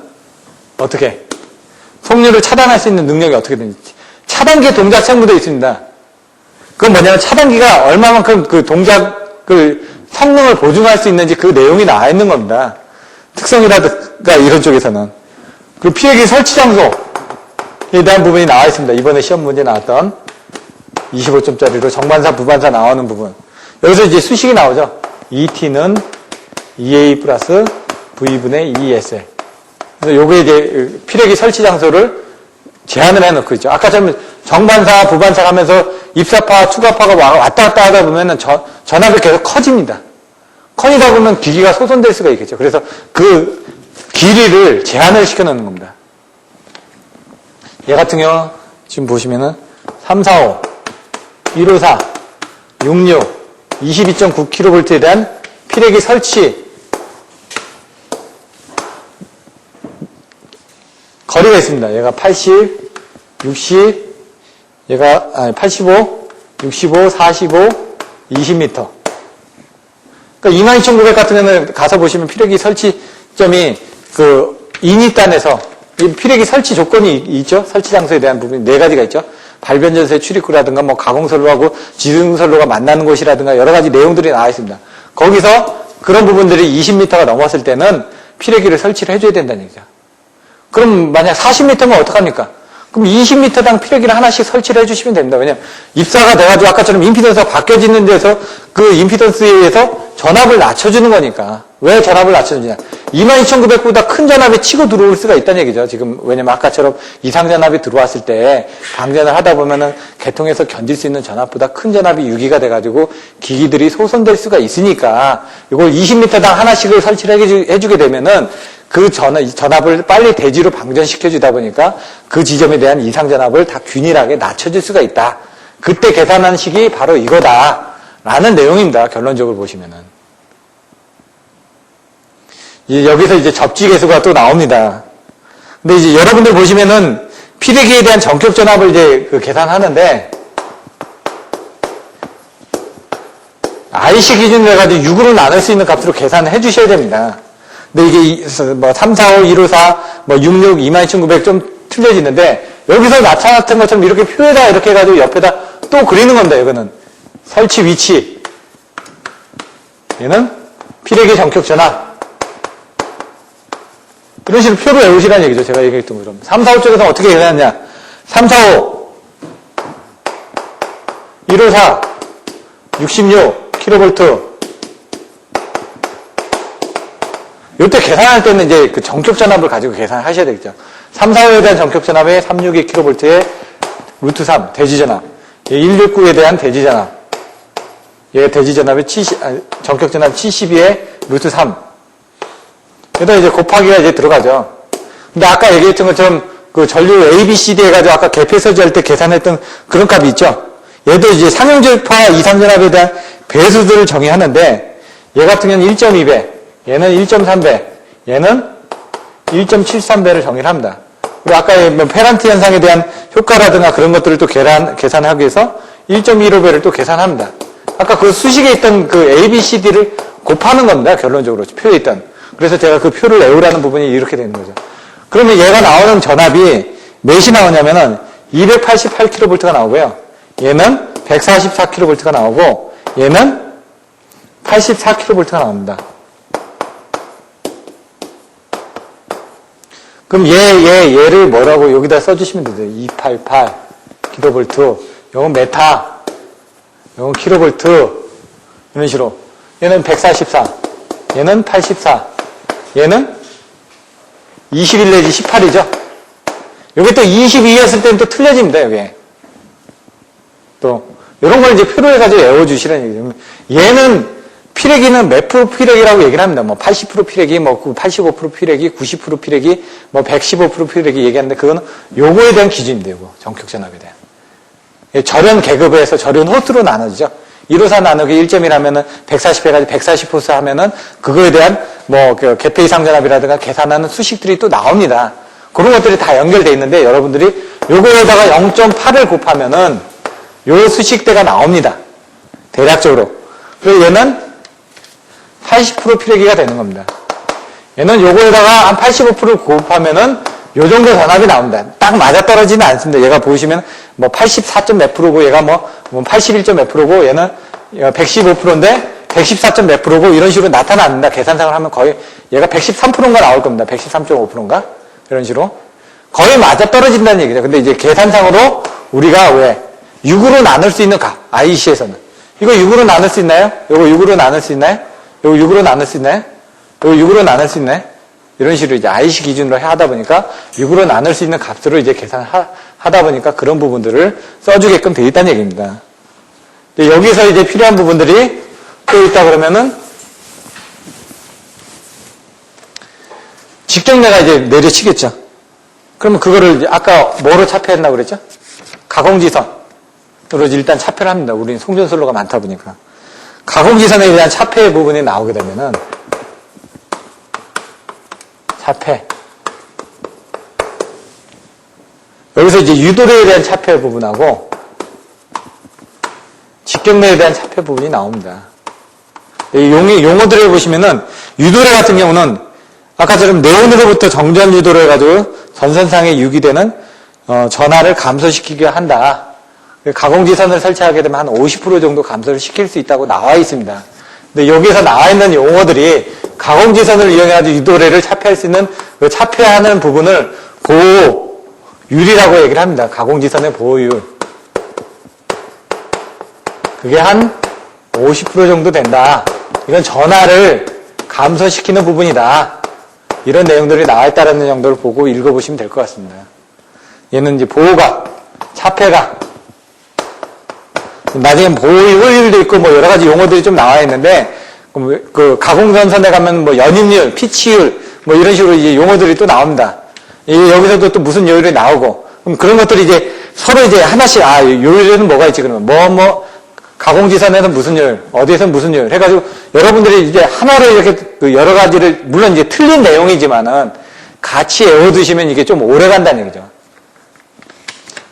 어떻게 속류를 차단할 수 있는 능력이 어떻게 되는지 차단기 동작 책무도 있습니다. 그건 뭐냐면 차단기가 얼마만큼 그 동작을 성능을 보증할 수 있는지 그 내용이 나와 있는 겁니다. 특성이라든가 이런 쪽에서는. 그리고 피해기 설치 장소에 대한 부분이 나와 있습니다. 이번에 시험 문제 나왔던 25점짜리로 정반사, 부반사 나오는 부분. 여기서 이제 수식이 나오죠. ET는 EA 플러스 V분의 ESL. 그래서 요게 이제 피력이 설치 장소를 제한을 해놓고 있죠. 아까처럼 정반사, 부반사 하면서 입사파, 추가파가 왔다 갔다 하다 보면은 전압이 계속 커집니다. 커지다 보면 기기가 소선될 수가 있겠죠. 그래서 그 길이를 제한을 시켜놓는 겁니다. 얘 같은 경우 지금 보시면은 345, 154, 66, 22.9kV에 대한 피력이 설치 거리가 있습니다. 얘가 80, 60, 얘가 85, 65, 45, 20m. 그러니까 22,900 같은 경우는 가서 보시면 피력이 설치점이 그 인위단에서 이 피력이 설치 조건이 있죠. 설치 장소에 대한 부분이 4가지가 있죠. 발변전소의 출입구라든가 뭐 가공선로하고 지등선로가 만나는 곳이라든가 여러 가지 내용들이 나와 있습니다. 거기서 그런 부분들이 20m가 넘었을 때는 피력기를 설치를 해줘야 된다는 얘기죠. 그럼 만약 40m면 어떡합니까? 그럼 20m당 피력기를 하나씩 설치를 해주시면 됩니다. 왜냐면 입사가 돼가지고 아까처럼 임피던스가 바뀌어지는 데서 그 임피던스에 의해서 전압을 낮춰주는 거니까. 왜 전압을 낮춰주냐? 22,900보다 큰 전압이 치고 들어올 수가 있다는 얘기죠. 지금 왜냐면 아까처럼 이상 전압이 들어왔을 때 방전을 하다 보면은 개통에서 견딜 수 있는 전압보다 큰 전압이 유기가 돼가지고 기기들이 소선될 수가 있으니까 이걸 20m당 하나씩을 설치를 해주게 되면은 그 전압을 빨리 대지로 방전시켜주다 보니까 그 지점에 대한 이상 전압을 다 균일하게 낮춰줄 수가 있다. 그때 계산한 식이 바로 이거다라는 내용입니다. 결론적으로 보시면은. 여기서 이제 접지 계수가 또 나옵니다. 근데 이제 여러분들 보시면은 피대기에 대한 전격 전압을 이제 계산하는데 IC 기준으로 해가지고 6으로 나눌 수 있는 값으로 계산을 해주셔야 됩니다. 근데 이게 뭐 345, 154, 뭐 66, 22,900 좀 틀려지는데 여기서 나타났던 것처럼 이렇게 표에다 이렇게 해가지고 옆에다 또 그리는 겁니다. 이거는 설치 위치, 얘는 피대기 전격 전압. 이런 식으로 표를 외우시라는 얘기죠. 제가 얘기했던 것처럼. 345 쪽에서 어떻게 계산하냐. 345, 154, 66, kV. 이때 계산할 때는 이제 그 전격 전압을 가지고 계산을 하셔야 되겠죠. 345에 대한 전격 전압에 362 kV의 루트 3, 대지 전압. 169에 대한 대지 전압. 얘 대지 전압이 전격 전압 72에 루트 3. 여기다 이제 곱하기가 이제 들어가죠. 근데 아까 얘기했던 것처럼 그 전류 A, B, C, D 해가지고 아까 개폐 설치할 때 계산했던 그런 값이 있죠. 얘도 이제 상용주파 이상전압에 대한 배수들을 정의하는데 얘 같은 경우는 1.2배, 얘는 1.3배, 얘는 1.73배를 정의를 합니다. 그리고 아까 뭐 페란티 현상에 대한 효과라든가 그런 것들을 또 계산하기 위해서 1.15배를 또 계산합니다. 아까 그 수식에 있던 그 A, B, C, D를 곱하는 겁니다. 결론적으로 표에 있던. 그래서 제가 그 표를 외우라는 부분이 이렇게 되는 거죠. 그러면 얘가 나오는 전압이 몇이 나오냐면은 288kV가 나오고요. 얘는 144kV가 나오고 얘는 84kV가 나옵니다. 그럼 얘를 뭐라고 여기다 써주시면 되죠. 288 kV, 요건 메타, 요건 kV, 이런 식으로. 얘는 144, 얘는 84, 얘는 21 내지 18이죠. 여기 또 22였을 때는 또 틀려집니다, 여기. 또, 이런 걸 이제 표로 해가지고 외워주시라는 얘기죠. 얘는 피레기는 몇 프로 피레기라고 얘기를 합니다. 뭐 80% 피레기, 뭐 85% 피레기, 90% 피레기, 뭐 115% 피레기 얘기하는데 그거는 요거에 대한 기준인데 요거 정極전압에 대한. 절연 계급에서 절연 호수로 나눠지죠. 1호사 나누기 1.1하면은 140 해가지고 140호수 하면은 그거에 대한 뭐 그 개폐 이상 전압이라든가 계산하는 수식들이 또 나옵니다. 그런 것들이 다 연결돼 있는데 여러분들이 요거에다가 0.8을 곱하면은 요 수식대가 나옵니다. 대략적으로. 그리고 얘는 80% 피레기가 되는 겁니다. 얘는 요거에다가 한 85%를 곱하면은 요 정도 전압이 나옵니다. 딱 맞아떨어지는 않습니다. 얘가 보시면 뭐 84점 몇 프로고 얘가 뭐 81점 몇 프로고 얘는 115%인데 114점 몇 프로고 이런 식으로 나타납니다. 계산상을 하면 거의 얘가 113%인가 나올 겁니다. 113.5%인가? 이런 식으로. 거의 맞아떨어진다는 얘기죠. 근데 이제 계산상으로 우리가 왜 6으로 나눌 수 있는 값, IC에서는. 이거 6으로 나눌 수 있나요? 이거 6으로 나눌 수 있나요? 이거 6으로 나눌 수 있나요? 이거 6으로 나눌 수 있나요? 이런 식으로 이제 IC 기준으로 하다 보니까 6으로 나눌 수 있는 값으로 이제 계산하다 보니까 그런 부분들을 써주게끔 되어 있다는 얘기입니다. 여기서 이제 필요한 부분들이 또 있다 그러면은 직경례가 이제 내려치겠죠. 그러면 그거를 이제 아까 뭐로 차폐한다고 그랬죠? 가공지선으로 일단 차폐를 합니다. 우리는 송전솔로가 많다 보니까. 가공지선에 대한 차폐 부분이 나오게 되면은 차폐. 여기서 이제 유도례에 대한 차폐 부분하고 직경례에 대한 차폐 부분이 나옵니다. 이 용어들을 보시면은 유도례 같은 경우는 아까처럼 네온으로부터 정전 유도를 해가지고 전선상에 유기되는 전하를 감소시키게 한다. 가공지선을 설치하게 되면 한 50% 정도 감소를 시킬 수 있다고 나와 있습니다. 근데 여기서 나와 있는 용어들이 가공지선을 이용해가지고 유도례를 차폐할 수 있는 그 차폐하는 부분을 보호율이라고 얘기를 합니다. 가공지선의 보호율. 그게 한 50% 정도 된다. 이건 전하를 감소시키는 부분이다. 이런 내용들이 나와 있다는 정도를 보고 읽어보시면 될 것 같습니다. 얘는 이제 보호각, 차폐각. 나중에 보호율도 있고 뭐 여러 가지 용어들이 좀 나와 있는데 그 가공전선에 가면 뭐 연입률, 피치율 뭐 이런 식으로 이제 용어들이 또 나옵니다. 여기서도 또 무슨 요율이 나오고 그럼 그런 것들이 이제 서로 이제 하나씩 요율에는 뭐가 있지 그러면 가공지선에는 무슨 요율, 어디에서는 무슨 요율 해가지고 여러분들이 이제 하나로 이렇게 그 여러 가지를 물론 이제 틀린 내용이지만은 같이 외워두시면 이게 좀 오래 간다는 얘기죠.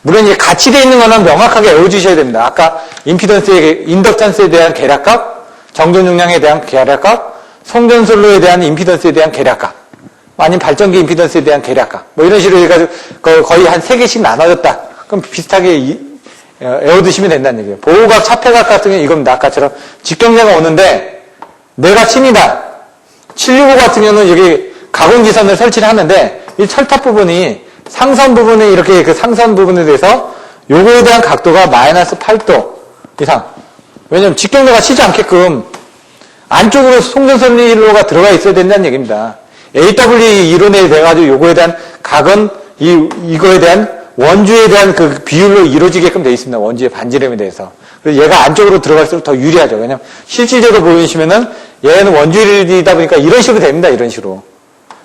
물론 이제 같이 돼 있는 거는 명확하게 외워주셔야 됩니다. 아까 인덕턴스에 대한 계략값, 정전용량에 대한 계략값, 송전솔로에 대한 임피던스에 대한 계략값, 아니면 발전기 임피던스에 대한 계략값, 뭐 이런 식으로 해가지고 거의 한 3개씩 나눠졌다. 그럼 비슷하게 외워두시면 된다는 얘기예요. 보호각, 차폐각 같은 경우는 이겁니다. 아까처럼 직경례가 오는데 내가 침이다. 765 같은 경우는 여기 가공지선을 설치를 하는데 이 철탑 부분이 상선 부분에 이렇게 그 상선 부분에 대해서 요거에 대한 각도가 마이너스 8도 이상. 왜냐면 직경례가 치지 않게끔 안쪽으로 송전선로가 들어가 있어야 된다는 얘기입니다. AWE 이론에 대해가지고 요거에 대한 각은 이거에 대한 원주에 대한 그 비율로 이루어지게끔 되어 있습니다. 원주의 반지름에 대해서. 그래서 얘가 안쪽으로 들어갈수록 더 유리하죠. 왜냐면 실질적으로 보시면은 얘는 원주율이다 보니까 이런 식으로 됩니다. 이런 식으로.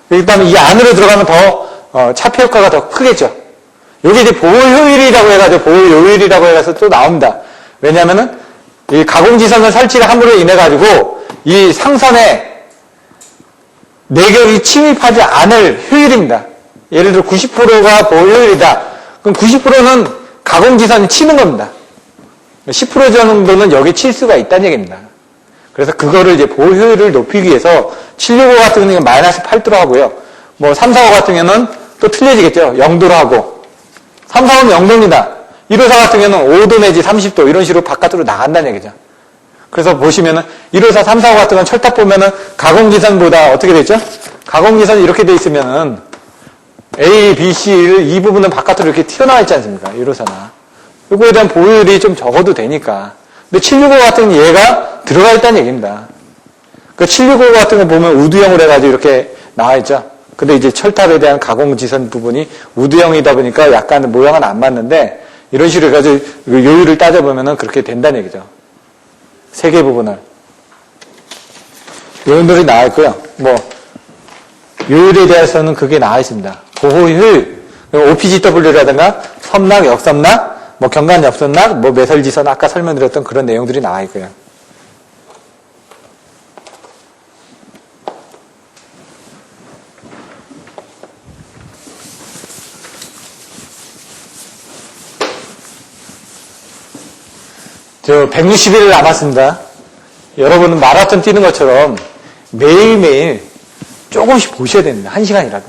그다음에 이 안으로 들어가면 더 차폐 효과가 더 크겠죠. 여기 이제 보호효율이라고 해가지고 보호효율이라고 해서 또 나옵니다. 왜냐면은 이 가공지선을 설치를 함으로 인해가지고 이 상선에 내결이 침입하지 않을 효율입니다. 예를 들어 90%가 보호효율이다. 그럼 90%는 가공지선이 치는 겁니다. 10% 정도는 여기 칠 수가 있다는 얘기입니다. 그래서 그거를 이제 보호효율을 높이기 위해서 765 같은 경우는 마이너스 8도로 하고요. 뭐 345 같은 경우는 또 틀려지겠죠. 0도로 하고. 345는 0도입니다. 154 같은 경우는 5도 내지 30도 이런 식으로 바깥으로 나간다는 얘기죠. 그래서 보시면은 154, 345 같은 건 철탑 보면은 가공지선보다 어떻게 되죠? 가공지선이 이렇게 돼 있으면은 A, B, C 이 부분은 바깥으로 이렇게 튀어나와 있지 않습니까? 154나. 이거에 대한 보호율이 좀 적어도 되니까. 근데 765 같은 얘가 들어가 있다는 얘기입니다. 그 765 같은 거 보면 우두형으로 해가지고 이렇게 나와 있죠. 근데 이제 철탑에 대한 가공지선 부분이 우두형이다 보니까 약간 모양은 안 맞는데 이런 식으로 해가지고 요율을 따져보면은 그렇게 된다는 얘기죠. 세 개 부분을. 내용들이 나와 있고요. 뭐 요율에 대해서는 그게 나와 있습니다. 보호효율, OPGW라든가 섬락, 역섬락, 뭐 경관 역섬락, 뭐 매설지선 아까 설명드렸던 그런 내용들이 나와 있고요. 저 160일 남았습니다. 여러분은 마라톤 뛰는 것처럼 매일매일 조금씩 보셔야 됩니다. 1시간이라도.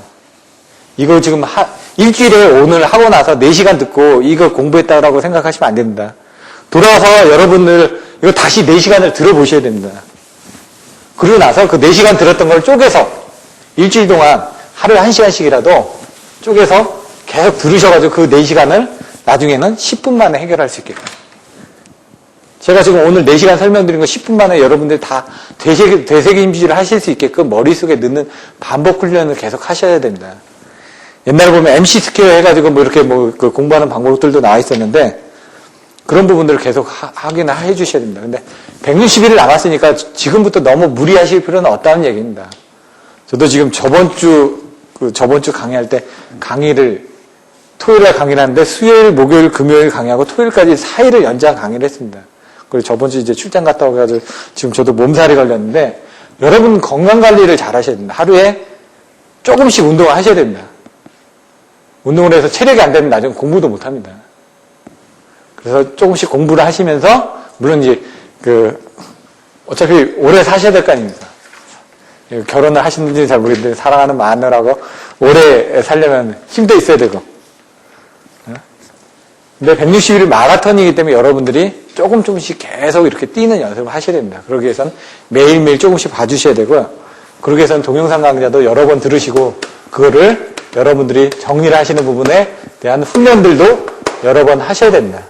이거 지금 일주일에 오늘 하고 나서 4시간 듣고 이거 공부했다라고 생각하시면 안 됩니다. 돌아와서 여러분들 이거 다시 4시간을 들어보셔야 됩니다. 그러고 나서 그 4시간 들었던 걸 쪼개서 일주일 동안 하루에 1시간씩이라도 쪼개서 계속 들으셔가지고 그 4시간을 나중에는 10분 만에 해결할 수 있게끔. 제가 지금 오늘 4시간 설명드린 거 10분 만에 여러분들이 다 되새김질을 하실 수 있게끔 머릿속에 넣는 반복 훈련을 계속 하셔야 됩니다. 옛날에 보면 MC 스퀘어 해가지고 뭐 이렇게 뭐 그 공부하는 방법들도 나와 있었는데 그런 부분들을 계속 확인을 해주셔야 됩니다. 근데 160일 남았으니까 지금부터 너무 무리하실 필요는 없다는 얘기입니다. 저도 지금 저번 주 강의할 때 강의를 토요일에 강의를 하는데 수요일, 목요일, 금요일 강의하고 토요일까지 4일을 연장 강의를 했습니다. 그리고 저번 주 이제 출장 갔다 오가지고 지금 저도 몸살이 걸렸는데 여러분 건강 관리를 잘 하셔야 됩니다. 하루에 조금씩 운동을 하셔야 됩니다. 운동을 해서 체력이 안 되면 나중에 공부도 못 합니다. 그래서 조금씩 공부를 하시면서 물론 이제 어차피 오래 사셔야 될 거 아닙니까? 결혼을 하시는지는 잘 모르겠는데 사랑하는 마누라하고 오래 살려면 힘도 있어야 되고. 근데 160일 마라톤이기 때문에 여러분들이 조금씩 계속 이렇게 뛰는 연습을 하셔야 됩니다. 그러기 위해서는 매일매일 조금씩 봐주셔야 되고요. 그러기 위해서는 동영상 강좌도 여러 번 들으시고 그거를 여러분들이 정리를 하시는 부분에 대한 훈련들도 여러 번 하셔야 됩니다.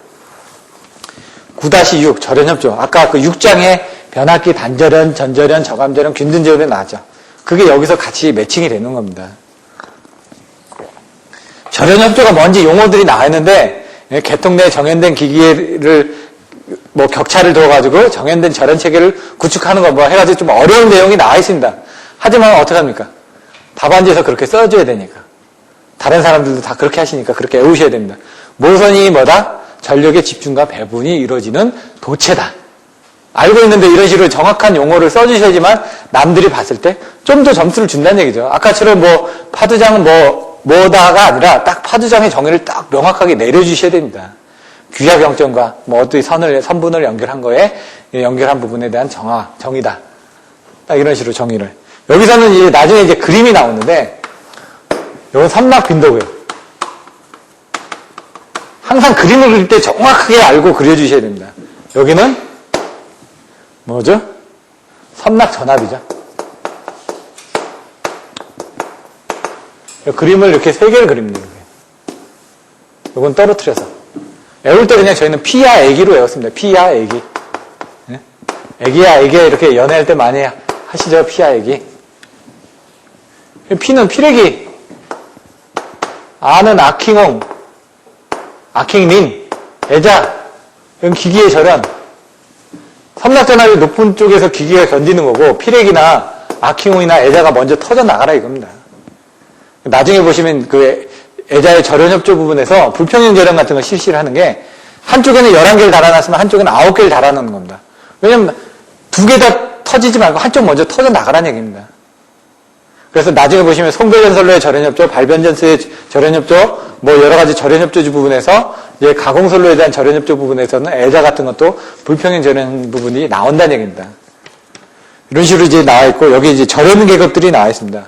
9-6 절연협조. 아까 그 6장에 변압기, 단절연, 전절연, 저감절연, 균등절연이 나왔죠. 그게 여기서 같이 매칭이 되는 겁니다. 절연협조가 뭔지 용어들이 나와 있는데 개통 내 정연된 기기를 뭐 격차를 둬가지고 정연된 절연 체계를 구축하는 거 뭐 해가지고 좀 어려운 내용이 나와 있습니다. 하지만 어떡합니까? 답안지에서 그렇게 써줘야 되니까. 다른 사람들도 다 그렇게 하시니까 그렇게 외우셔야 됩니다. 모선이 뭐다? 전력의 집중과 배분이 이루어지는 도체다. 알고 있는데 이런 식으로 정확한 용어를 써주셔야지만 남들이 봤을 때 좀 더 점수를 준다는 얘기죠. 아까처럼 뭐 파두장은 뭐다가 아니라 딱 파두장의 정의를 딱 명확하게 내려주셔야 됩니다. 규약 영점과 뭐 어떤 선분을 연결한 거에 연결한 부분에 대한 정의다. 딱 이런 식으로 정의를. 여기서는 이제 나중에 이제 그림이 나오는데 이건 섬락 빈도고요. 항상 그림을 그릴 때 정확하게 알고 그려주셔야 됩니다. 여기는 뭐죠? 섬락 전압이죠. 그림을 이렇게 3개를 그립니다. 이건 떨어뜨려서. 외울 때 그냥 저희는 피야 애기로 외웠습니다. 피야 애기. 네? 애기야 이렇게 연애할 때 많이 하시죠. 피야 애기. 피는 피레기. 아는 아킹홍. 아킹린. 애자. 이건 기기의 절연. 섬락전압이 높은 쪽에서 기기가 견디는 거고 피레기나 아킹홍이나 애자가 먼저 터져 나가라 이겁니다. 나중에 보시면 그 애자의 절연협조 부분에서 불평형 절연 같은 걸 실시를 하는 게 한쪽에는 11개를 달아놨으면 한쪽에는 9개를 달아놓는 겁니다. 왜냐면 2개 다 터지지 말고 한쪽 먼저 터져 나가라는 얘기입니다. 그래서 나중에 보시면 송배전선로의 절연협조, 발변전수의 절연협조, 뭐 여러 가지 절연협조주 부분에서 이제 가공선로에 대한 절연협조 부분에서는 애자 같은 것도 불평형 절연 부분이 나온다는 얘기입니다. 이런 식으로 이제 나와 있고 여기 이제 절연 계급들이 나와 있습니다.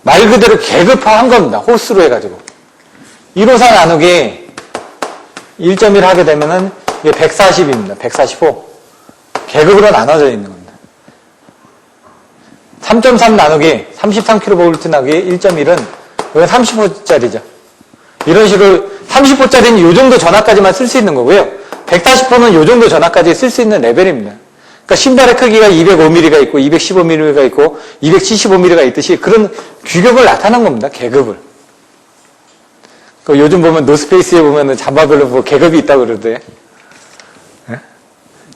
말 그대로 계급화한 겁니다. 호수로 해가지고. 1호선 나누기 1.1 하게 되면은 이게 140입니다. 145. 계급으로 나눠져 있는 겁니다. 3.3 나누기 33kV 나누기 1.1은 이건 30호짜리죠. 이런 식으로 30호짜리는 이 정도 전압까지만 쓸 수 있는 거고요. 140호는 이 정도 전압까지 쓸 수 있는 레벨입니다. 그러니까 신발의 크기가 205mm가 있고 215mm가 있고 275mm가 있듯이 그런 규격을 나타낸 겁니다. 계급을. 요즘 보면 노스페이스에 보면 잠바별로 뭐 계급이 있다고 그러대.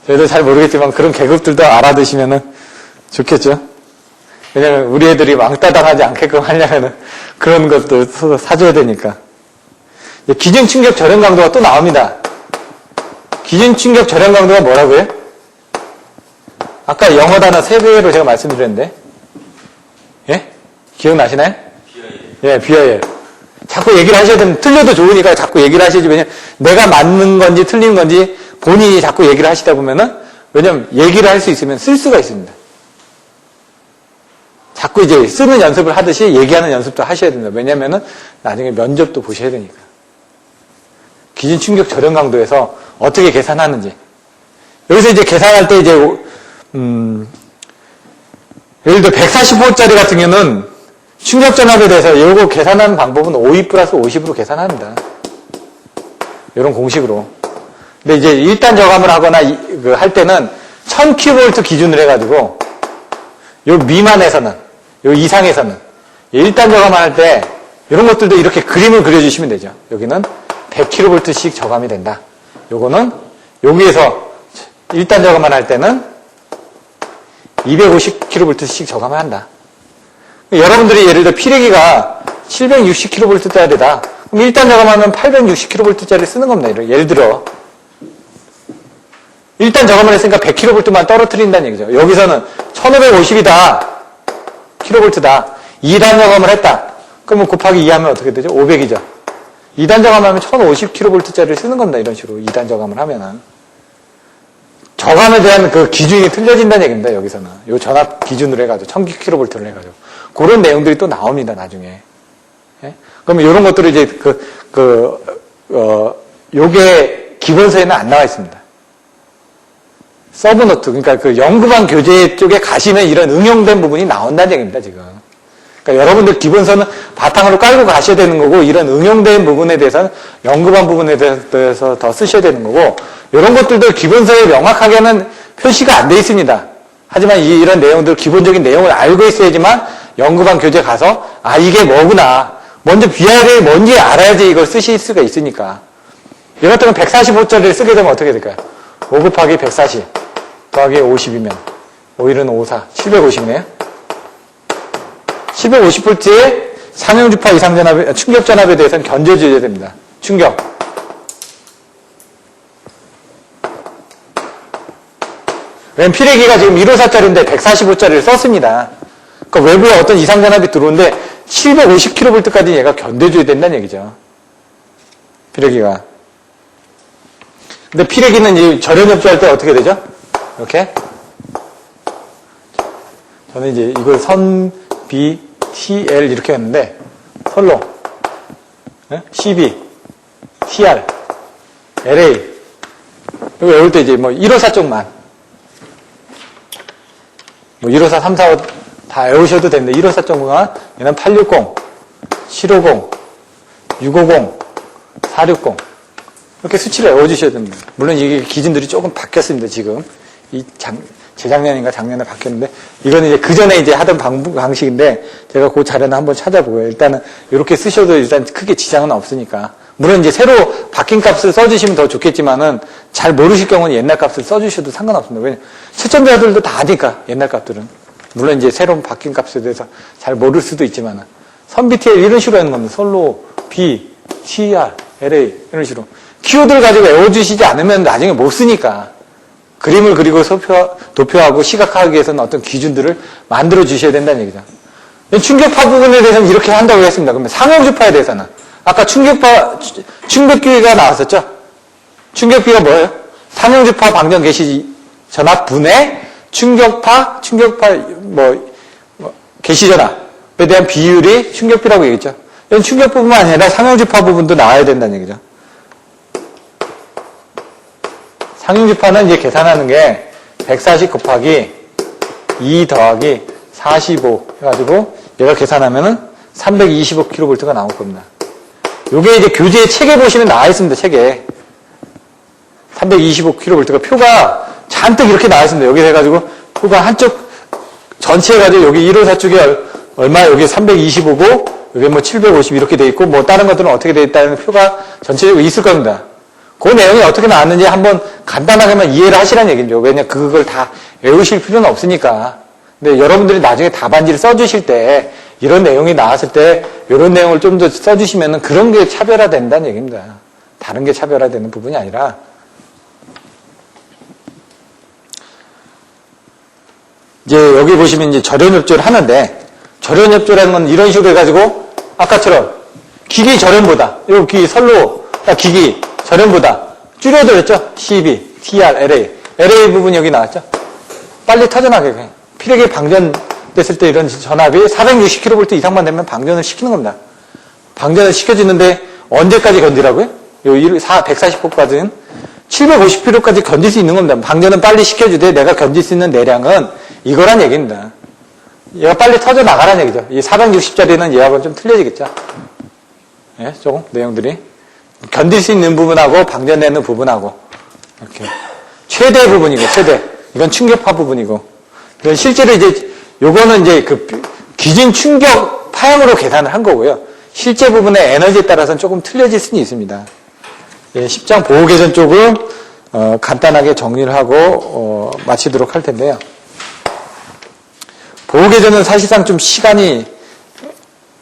저희도 잘 모르겠지만 그런 계급들도 알아두시면은 좋겠죠. 왜냐면 우리 애들이 왕따당하지 않게끔 하려면은 그런 것도 사줘야 되니까. 기준 충격 절연 강도가 또 나옵니다. 기준 충격 절연 강도가 뭐라고요? 아까 영어 단어 3배로 제가 말씀드렸는데. 예? 기억나시나요? 예, BIL. 자꾸 얘기를 하셔야 되면, 틀려도 좋으니까 자꾸 얘기를 하셔야지. 왜냐면 내가 맞는 건지 틀린 건지 본인이 자꾸 얘기를 하시다 보면은, 왜냐면 얘기를 할 수 있으면 쓸 수가 있습니다. 자꾸 이제 쓰는 연습을 하듯이 얘기하는 연습도 하셔야 됩니다. 왜냐면은 나중에 면접도 보셔야 되니까. 기준 충격 절연 강도에서 어떻게 계산하는지. 여기서 이제 계산할 때 이제, 예를 들어 140V짜리 같은 경우는 충격 전압에 대해서 이거 계산하는 방법은 52 플러스 50으로 계산합니다. 이런 공식으로. 근데 이제 1단 저감을 하거나 할 때는 1000kV 기준으로 해가지고 요 미만에서는, 요 이상에서는 1단 저감을 할 때 이런 것들도 이렇게 그림을 그려주시면 되죠. 여기는 100kV씩 저감이 된다. 요거는 여기에서 1단 저감을 할 때는 250kV씩 저감을 한다. 여러분들이 예를 들어 피레기가 760kV짜리다. 그럼 1단 저감하면 860kV짜리 쓰는 겁니다. 예를 들어 1단 저감을 했으니까 100kV만 떨어뜨린다는 얘기죠. 여기서는 1550이다. kV다. 2단 저감을 했다. 그러면 곱하기 2 하면 어떻게 되죠? 500이죠. 2단 저감하면 1050kV짜리를 쓰는 겁니다. 이런 식으로 2단 저감을 하면은. 저감에 대한 그 기준이 틀려진다는 얘기입니다. 여기서는. 요 전압 기준으로 해가지고 1000kV를 해가지고. 그런 내용들이 또 나옵니다. 나중에. 예? 그러면 이런 것들을 이제 요게 기본서에는 안 나와 있습니다. 서브노트, 그러니까 그 연구반 교재 쪽에 가시면 이런 응용된 부분이 나온다는 얘기입니다, 지금. 그러니까 여러분들 기본서는 바탕으로 깔고 가셔야 되는 거고, 이런 응용된 부분에 대해서는 연구반 부분에 대해서 더 쓰셔야 되는 거고, 이런 것들도 기본서에 명확하게는 표시가 안 돼 있습니다. 하지만 이런 내용들, 기본적인 내용을 알고 있어야지만 연구반 교재 가서, 아, 이게 뭐구나. 먼저 BR이 뭔지 알아야지 이걸 쓰실 수가 있으니까. 이 같은 건 145짜리를 쓰게 되면 어떻게 될까요? 5 곱하기 140 더하기 50이면 5일은 54, 750이네요. 750V의 상용주파 이상 전압, 충격 전압에 대해서는 견뎌줘야 됩니다. 충격. 왜냐면 피레기가 지금 154짜리인데 145짜리를 썼습니다. 그러니까 외부에 어떤 이상 전압이 들어오는데 750kV까지 얘가 견뎌줘야 된다는 얘기죠. 피레기가. 근데 피레기는 이제 절연 협조할 때 어떻게 되죠? 이렇게. 저는 이제 이걸 선, B, T, L 이렇게 했는데, 선로, CB, TR, LA. 이거 외울 때 이제 뭐 154 쪽만. 뭐 154, 345 다 외우셔도 되는데, 154 쪽만, 얘는 860, 750, 650, 460. 이렇게 수치를 외워주셔야 됩니다. 물론 이게 기준들이 조금 바뀌었습니다, 지금. 재작년인가 작년에 바뀌었는데, 이거는 이제 그 전에 이제 하던 방식인데, 제가 그 자료는 한번 찾아보고요. 일단은 이렇게 쓰셔도 일단 크게 지장은 없으니까. 물론 이제 새로 바뀐 값을 써주시면 더 좋겠지만은, 잘 모르실 경우는 옛날 값을 써주셔도 상관없습니다. 왜냐면, 채점자들도 다 아니까, 옛날 값들은. 물론 이제 새로운 바뀐 값에 대해서 잘 모를 수도 있지만은, 선 BTL 이런 식으로 하는 겁니다. 선로, B, TR, LA, 이런 식으로. 키워드를 가지고 외워주시지 않으면 나중에 못 쓰니까. 그림을 그리고 도표하고 시각화하기 위해서는 어떤 기준들을 만들어 주셔야 된다는 얘기죠. 충격파 부분에 대해서는 이렇게 한다고 했습니다. 그러면 상용주파에 대해서는. 아까 충격기가 나왔었죠? 충격기가 뭐예요? 상용주파 방정 개시 전압 분의 충격파, 개시 전압에 대한 비율이 충격비라고 얘기했죠. 이건 충격뿐만 아니라 상용주파 부분도 나와야 된다는 얘기죠. 상용주파는 이제 계산하는 게 140 곱하기 2 더하기 45 해가지고 얘가 계산하면은 325kV가 나올 겁니다. 요게 이제 교재 책에 보시면 나와 있습니다, 책에. 325kV가 표가 잔뜩 이렇게 나와 있습니다. 여기 해가지고 표가 한쪽 전체 해가지고 여기 154 쪽에 얼마, 여기 325고, 여기 뭐 750 이렇게 돼 있고, 뭐 다른 것들은 어떻게 돼 있다는 표가 전체적으로 있을 겁니다. 그 내용이 어떻게 나왔는지 한번 간단하게만 이해를 하시라는 얘기죠. 왜냐, 그걸 다 외우실 필요는 없으니까. 근데 여러분들이 나중에 답안지를 써주실 때, 이런 내용이 나왔을 때, 이런 내용을 좀 더 써주시면 그런 게 차별화된다는 얘기입니다. 다른 게 차별화되는 부분이 아니라. 이제 여기 보시면 이제 절연협조를 하는데, 절연협조라는 건 이런 식으로 해가지고, 아까처럼, 기기 절연보다, 여기 선로, 기기, 절연보다 줄여들었죠? TB, TR, LA. LA 부분 여기 나왔죠? 빨리 터져나게. 피력이 방전됐을 때 이런 전압이 460kV 이상만 되면 방전을 시키는 겁니다. 방전을 시켜주는데 언제까지 건지라고요? 요 140호까지는 750kV까지 건질 수 있는 겁니다. 방전은 빨리 시켜주되 내가 건질 수 있는 내량은 이거란 얘기입니다. 얘가 빨리 터져나가란 얘기죠. 이 460짜리는 얘하고는 좀 틀려지겠죠? 예, 조금 내용들이. 견딜 수 있는 부분하고 방전되는 부분하고 이렇게 최대 부분이고 최대 이건 충격파 부분이고 실제로 이제 요거는 이제 그 기준 충격 파형으로 계산을 한 거고요. 실제 부분의 에너지에 따라서는 조금 틀려질 수는 있습니다. 예, 10장 보호 개전 쪽은 간단하게 정리를 하고 마치도록 할 텐데요. 보호 개전은 사실상 좀 시간이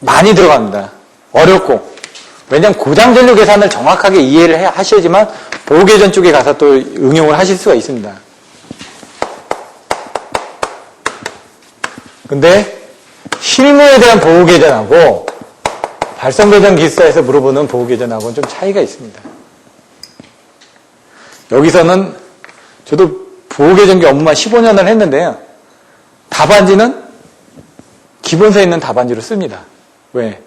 많이 들어갑니다. 어렵고 왜냐하면 고장전류 계산을 정확하게 이해를 하셔야지만 보호계전 쪽에 가서 또 응용을 하실 수가 있습니다. 근데 실무에 대한 보호계전하고 발성계전 기술사에서 물어보는 보호계전하고는 좀 차이가 있습니다. 여기서는 저도 보호계전기 업무만 15년을 했는데요. 답안지는 기본서에 있는 답안지로 씁니다. 왜?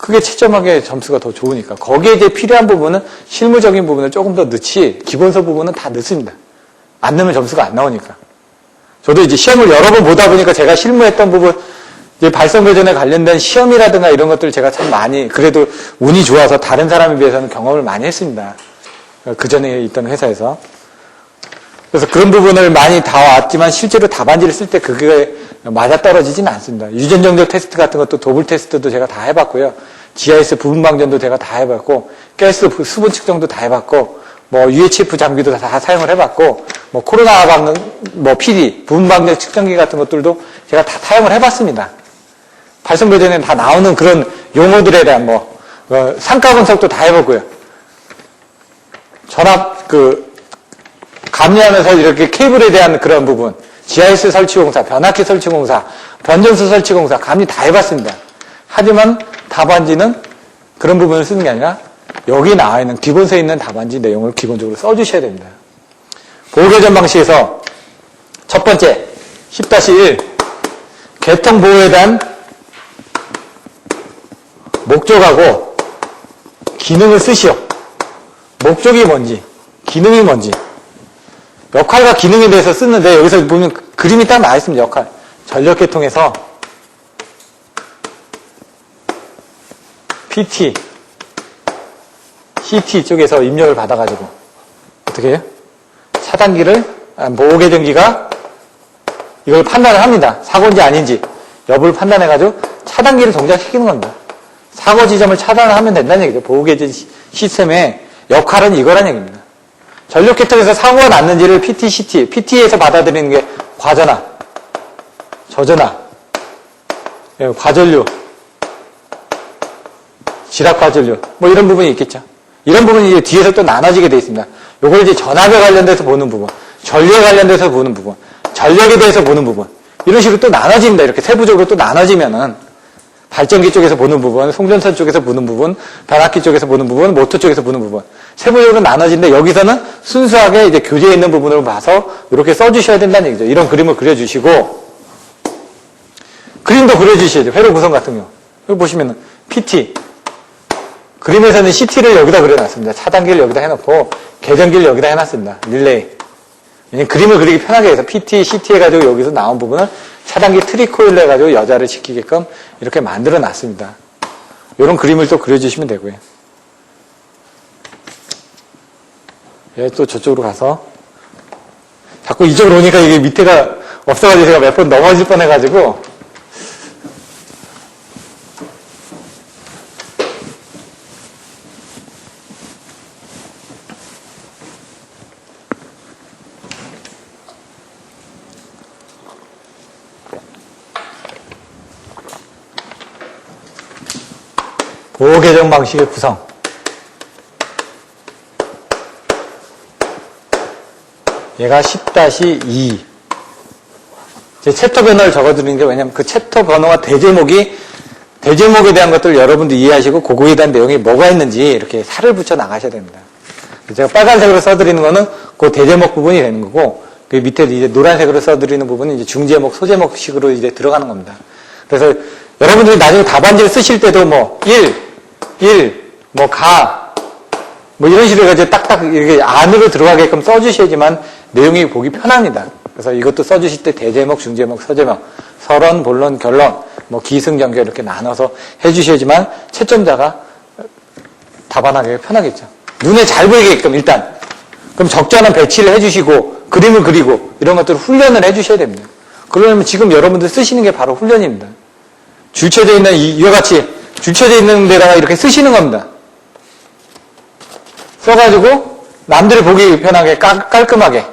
크게 채점하게 점수가 더 좋으니까. 거기에 이제 필요한 부분은 실무적인 부분을 조금 더 넣지 기본서 부분은 다 넣습니다. 안 넣으면 점수가 안 나오니까. 저도 이제 시험을 여러 번 보다 보니까 제가 실무했던 부분, 이제 발성배전에 관련된 시험이라든가 이런 것들을 제가 참 많이, 그래도 운이 좋아서 다른 사람에 비해서는 경험을 많이 했습니다. 그 전에 있던 회사에서. 그래서 그런 부분을 많이 다 왔지만 실제로 답안지를 쓸 때 그게 맞아떨어지지는 않습니다. 유전정적 테스트 같은 것도 도블 테스트도 제가 다 해봤고요. GIS 부분 방전도 제가 다 해봤고, 가스 수분 측정도 다 해봤고, 뭐 UHF 장비도 다 사용을 해봤고, 뭐 코로나 방전, 뭐 PD 부분 방전 측정기 같은 것들도 제가 다 사용을 해봤습니다. 발성배전에 다 나오는 그런 용어들에 대한 뭐 상가 분석도 다 해봤고요. 전압 감리하면서 이렇게 케이블에 대한 그런 부분, GIS 설치공사, 변압기 설치공사, 변전수 설치공사, 감리 다 해봤습니다. 하지만 답안지는 그런 부분을 쓰는 게 아니라 여기 나와 있는 기본서에 있는 답안지 내용을 기본적으로 써주셔야 됩니다. 보호개전 방식에서 첫 번째 10-1 개통보호에 대한 목적하고 기능을 쓰시오. 목적이 뭔지, 기능이 뭔지, 역할과 기능에 대해서 쓰는데 여기서 보면 그림이 딱 나와 있습니다. 역할. 전력계통에서 PT, CT 쪽에서 입력을 받아가지고 어떻게 해요? 차단기를 보호개전기가 이걸 판단을 합니다. 사고인지 아닌지 여부를 판단해가지고 차단기를 동작시키는 겁니다. 사고 지점을 차단을 하면 된다는 얘기죠. 보호개전 시스템의 역할은 이거란 얘기입니다. 전력계통에서 사고가 났는지를 PT, CT, PT에서 받아들이는 게 과전압, 저전압, 과전류, 지락과전류, 뭐 이런 부분이 있겠죠. 이런 부분이 이제 뒤에서 또 나눠지게 되어 있습니다. 요걸 이제 전압에 관련돼서 보는 부분, 전류에 관련돼서 보는 부분, 전력에 대해서 보는 부분, 이런 식으로 또 나눠집니다. 이렇게 세부적으로 또 나눠지면은 발전기 쪽에서 보는 부분, 송전선 쪽에서 보는 부분, 변압기 쪽에서 보는 부분, 모터 쪽에서 보는 부분. 세부적으로 나눠지는데 여기서는 순수하게 이제 교재에 있는 부분을 봐서 이렇게 써주셔야 된다는 얘기죠. 이런 그림을 그려주시고, 그림도 그려주셔야죠. 회로 구성 같은 경우. 여기 보시면은 PT. 그림에서는 CT를 여기다 그려놨습니다. 차단기를 여기다 해놓고, 계전기를 여기다 해놨습니다. 릴레이. 그림을 그리기 편하게 해서 PT, CT 해가지고 여기서 나온 부분을 차단기 트리코일로 해가지고 여자를 시키게끔 이렇게 만들어 놨습니다. 이런 그림을 또 그려주시면 되고요. 예, 또 저쪽으로 가서. 자꾸 이쪽으로 오니까 이게 밑에가 없어가지고 제가 몇 번 넘어질 뻔 해가지고. 보호 계정 방식의 구성. 얘가 10-2. 제 챕터 번호를 적어드리는 게 왜냐면 그 챕터 번호와 대제목에 대한 것들을 여러분도 이해하시고 그거에 대한 내용이 뭐가 있는지 이렇게 살을 붙여 나가셔야 됩니다. 제가 빨간색으로 써드리는 거는 그 대제목 부분이 되는 거고, 그 밑에 이제 노란색으로 써드리는 부분은 이제 중제목, 소제목식으로 이제 들어가는 겁니다. 그래서 여러분들이 나중에 답안지를 쓰실 때도 뭐, 뭐, 뭐 이런 식으로 해가지고 딱딱 이렇게 안으로 들어가게끔 써주셔야지만 내용이 보기 편합니다. 그래서 이것도 써주실 때 대제목, 중제목, 서제목, 서론, 본론, 결론, 뭐 기승전결 이렇게 나눠서 해주셔야지만 채점자가 답안하기 편하겠죠. 눈에 잘 보이게끔 일단. 그럼 적절한 배치를 해주시고 그림을 그리고 이런 것들을 훈련을 해주셔야 됩니다. 그러려면 지금 여러분들 쓰시는 게 바로 훈련입니다. 줄쳐져 있는 이와 같이 줄쳐져 있는 데다가 이렇게 쓰시는 겁니다. 써가지고 남들이 보기 편하게 깔끔하게.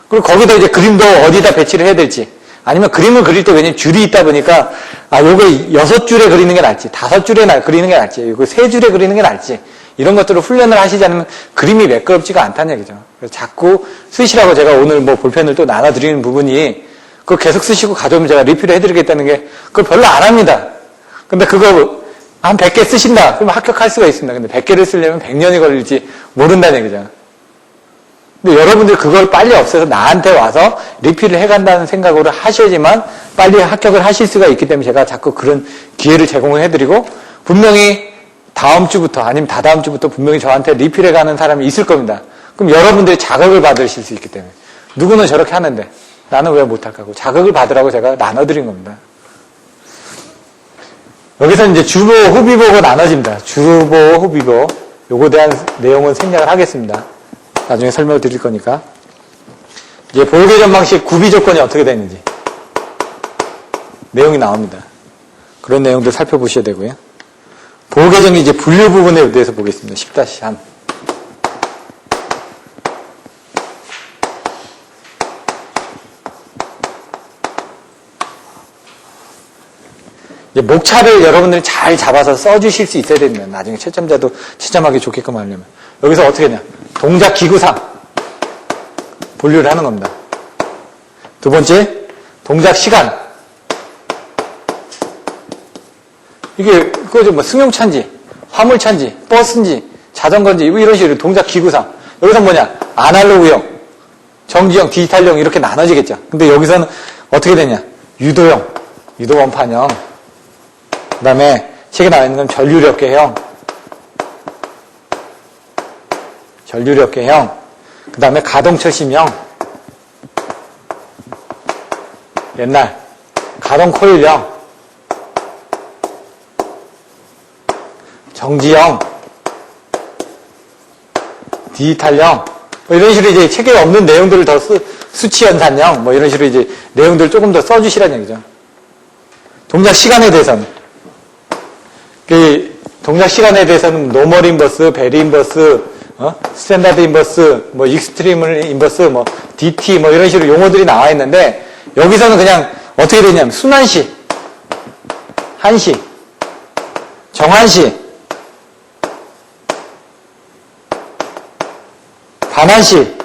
그리고 거기다 이제 그림도 어디다 배치를 해야 될지. 아니면 그림을 그릴 때 왜냐면 줄이 있다 보니까 요거 6줄에 그리는 게 나을지 5줄에 그리는 게 나을지 요거 3줄에 그리는 게 나을지 이런 것들을 훈련을 하시지 않으면 그림이 매끄럽지가 않다는 얘기죠. 그래서 자꾸 쓰시라고 제가 오늘 뭐 볼펜을 또 나눠드리는 부분이 그거 계속 쓰시고 가져오면 제가 리필을 해드리겠다는 게 그걸 별로 안 합니다. 근데 그거 한 100개 쓰신다. 그러면 합격할 수가 있습니다. 근데 100개를 쓰려면 100년이 걸릴지 모른다는 얘기죠. 근데 여러분들이 그걸 빨리 없애서 나한테 와서 리필을 해간다는 생각으로 하셔야지만 빨리 합격을 하실 수가 있기 때문에 제가 자꾸 그런 기회를 제공을 해드리고 분명히 다음 주부터 아니면 다다음 주부터 분명히 저한테 리필해가는 사람이 있을 겁니다. 그럼 여러분들이 자극을 받으실 수 있기 때문에 누구는 저렇게 하는데 나는 왜 못할까 하고 자극을 받으라고 제가 나눠드린 겁니다. 여기서 이제 주보, 후비보가 나눠집니다. 주보, 후비보 요거에 대한 내용은 생략을 하겠습니다. 나중에 설명을 드릴 거니까. 이제 보호계정 방식 구비 조건이 어떻게 되는지 내용이 나옵니다. 그런 내용도 살펴보셔야 되고요. 보호계정의 이제 분류 부분에 대해서 보겠습니다. 10-3. 이제 목차를 여러분들이 잘 잡아서 써주실 수 있어야 됩니다. 나중에 채점자도 채점하기 좋게끔 하려면. 여기서 어떻게 하냐. 동작 기구상 분류를 하는 겁니다. 두 번째, 동작 시간. 이게 그거죠. 뭐 승용차인지, 화물차인지, 버스인지, 자전거인지 이런 식으로 동작 기구상. 여기서 뭐냐? 아날로그형, 정지형, 디지털형 이렇게 나눠지겠죠. 근데 여기서는 어떻게 되냐? 유도형, 유도 원판형. 그 다음에 책에 나와 있는 건 전류력계형, 전류력계형. 그 다음에 가동철심형, 옛날 가동코일형, 정지형, 디지털형, 뭐 이런 식으로 이제 책에 없는 내용들을 더 수치연산형, 뭐 이런 식으로 이제 내용들을 조금 더 써주시라는 얘기죠. 동작 시간에 대해서는. 그 동작 시간에 대해서는 노멀 인버스, 베리 인버스, 스탠다드 인버스, 뭐 익스트림 인버스, 뭐 DT 뭐 이런 식으로 용어들이 나와 있는데 여기서는 그냥 어떻게 되냐면 순환시, 한시, 정한시, 반환시.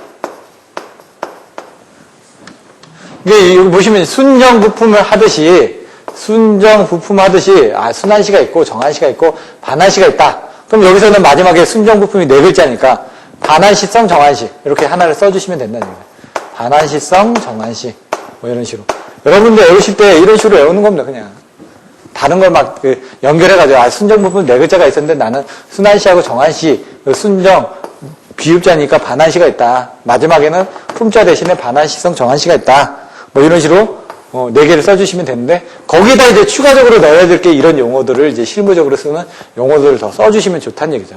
이게 여기 보시면 순정 부품을 하듯이 순환시가 있고 정한시가 있고 반환시가 있다. 그럼 여기서는 마지막에 순정 부품이 4글자니까 반환시성 정한시 이렇게 하나를 써주시면 된다는 얘기예요. 반환시성 정한시 뭐 이런 식으로 여러분들 외우실 때 이런 식으로 외우는 겁니다. 그냥 다른 걸 막 연결해가지고 순정 부품 4글자가 있었는데 나는 순환시하고 정한시 순정 비읍자니까 반환시가 있다. 마지막에는 품자 대신에 반환시성 정한시가 있다. 뭐 이런 식으로 4개를 써주시면 되는데 거기다 이제 추가적으로 넣어야 될 게 이런 용어들을 이제 실무적으로 쓰는 용어들을 더 써주시면 좋다는 얘기죠.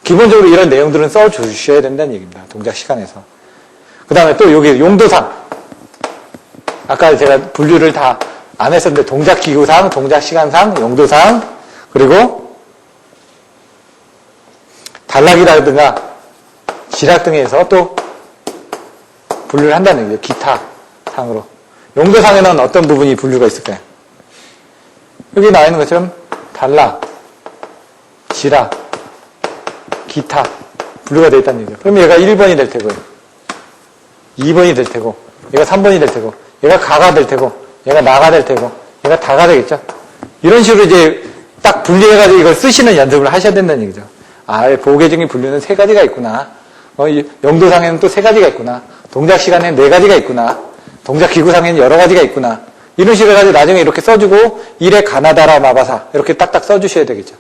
기본적으로 이런 내용들은 써주셔야 된다는 얘기입니다. 동작 시간에서. 그 다음에 또 여기 용도상. 아까 제가 분류를 다 안 했었는데 동작 기구상, 동작 시간상, 용도상, 그리고 단락이라든가 지락 등에서 또 분류를 한다는 얘기죠. 기타 상으로. 용도상에는 어떤 부분이 분류가 있을까요? 여기 나와 있는 것처럼 단락, 지라, 기타 분류가 되어 있다는 얘기죠. 그럼 얘가 1번이 될 테고요. 2번이 될 테고, 얘가 3번이 될 테고, 얘가 가가 될 테고, 얘가 나가 될 테고, 얘가 다가 되겠죠. 이런 식으로 이제 딱 분리해가지고 이걸 쓰시는 연습을 하셔야 된다는 얘기죠. 아, 보호계정의 분류는 3가지가 있구나. 용도상에는 또 3가지가 있구나. 동작 시간에는 4가지가 있구나. 동작 기구상에는 여러 가지가 있구나. 이런 식으로 해가지고 나중에 이렇게 써주고, 1에 가나다라 마바사. 이렇게 딱딱 써주셔야 되겠죠.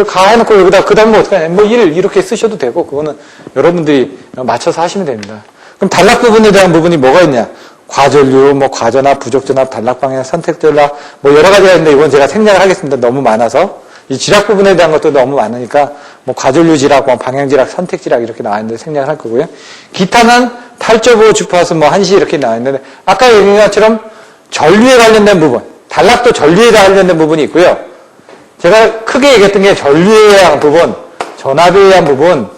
가 해놓고 여기다, 그 다음에 어떻게 하냐. 뭐 1 이렇게 쓰셔도 되고, 그거는 여러분들이 맞춰서 하시면 됩니다. 그럼 단락 부분에 대한 부분이 뭐가 있냐. 과전류, 뭐 과전압, 부족전압, 단락방향, 선택전압, 뭐 여러 가지가 있는데 이건 제가 생략을 하겠습니다. 너무 많아서. 이 지락 부분에 대한 것도 너무 많으니까 뭐 과전류 지락, 뭐 방향 지락, 선택 지락 이렇게 나와 있는데 생략을 할 거고요. 기타는 탈저보 주파수 뭐 한시 이렇게 나와 있는데 아까 얘기한 것처럼 전류에 관련된 부분, 단락도 전류에 관련된 부분이 있고요. 제가 크게 얘기했던 게 전류에 의한 부분, 전압에 의한 부분,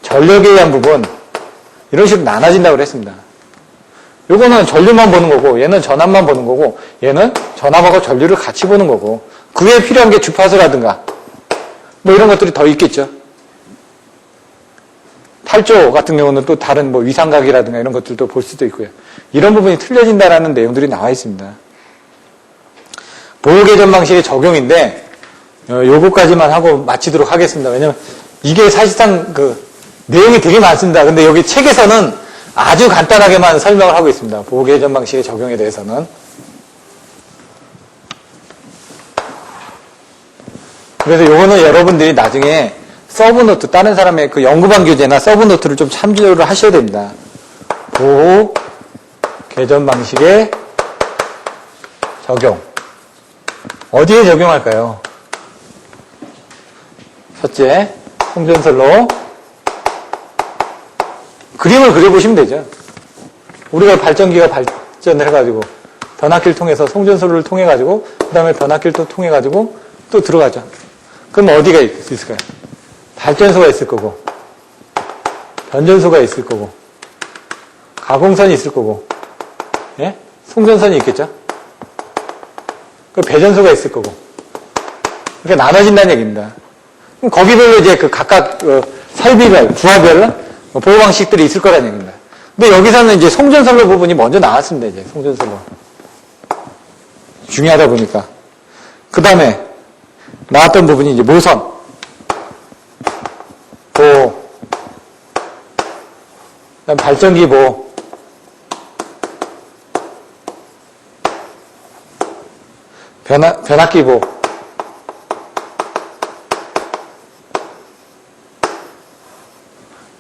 전력에 의한 부분 이런 식으로 나눠진다고 그랬습니다. 요거는 전류만 보는 거고 얘는 전압만 보는 거고 얘는 전압하고 전류를 같이 보는 거고 그게 필요한 게 주파수라든가 뭐 이런 것들이 더 있겠죠. 탈조 같은 경우는 또 다른 뭐 위상각이라든가 이런 것들도 볼 수도 있고요. 이런 부분이 틀려진다라는 내용들이 나와 있습니다. 보호계전 방식의 적용인데 요거까지만 하고 마치도록 하겠습니다. 왜냐면 이게 사실상 그 내용이 되게 많습니다. 근데 여기 책에서는 아주 간단하게만 설명을 하고 있습니다. 보호계전 방식의 적용에 대해서는. 그래서 요거는 여러분들이 나중에 서브노트, 다른 사람의 그 연구반 교재나 서브노트를 좀 참조를 하셔야 됩니다. 보호계전 방식의 적용. 어디에 적용할까요? 첫째, 송전설로 그림을 그려보시면 되죠. 우리가 발전기가 발전을 해가지고 변압기를 통해서 송전솔로를 통해가지고 그 다음에 변압기를 또 통해가지고 또 들어가죠. 그럼 어디가 있을까요? 발전소가 있을 거고 변전소가 있을 거고 가공선이 있을 거고 예? 송전선이 있겠죠. 그 배전소가 있을 거고 이렇게 나눠진다는 얘기입니다. 그럼 거기별로 이제 그 각각 설비별, 부하별 보호 방식들이 있을 거라는 얘기입니다. 근데 여기서는 이제 송전선로 부분이 먼저 나왔습니다. 이제 송전선로 중요하다 보니까 그 다음에 나왔던 부분이 이제 모선, 보호, 그다음 발전기 보호, 변압기 보호.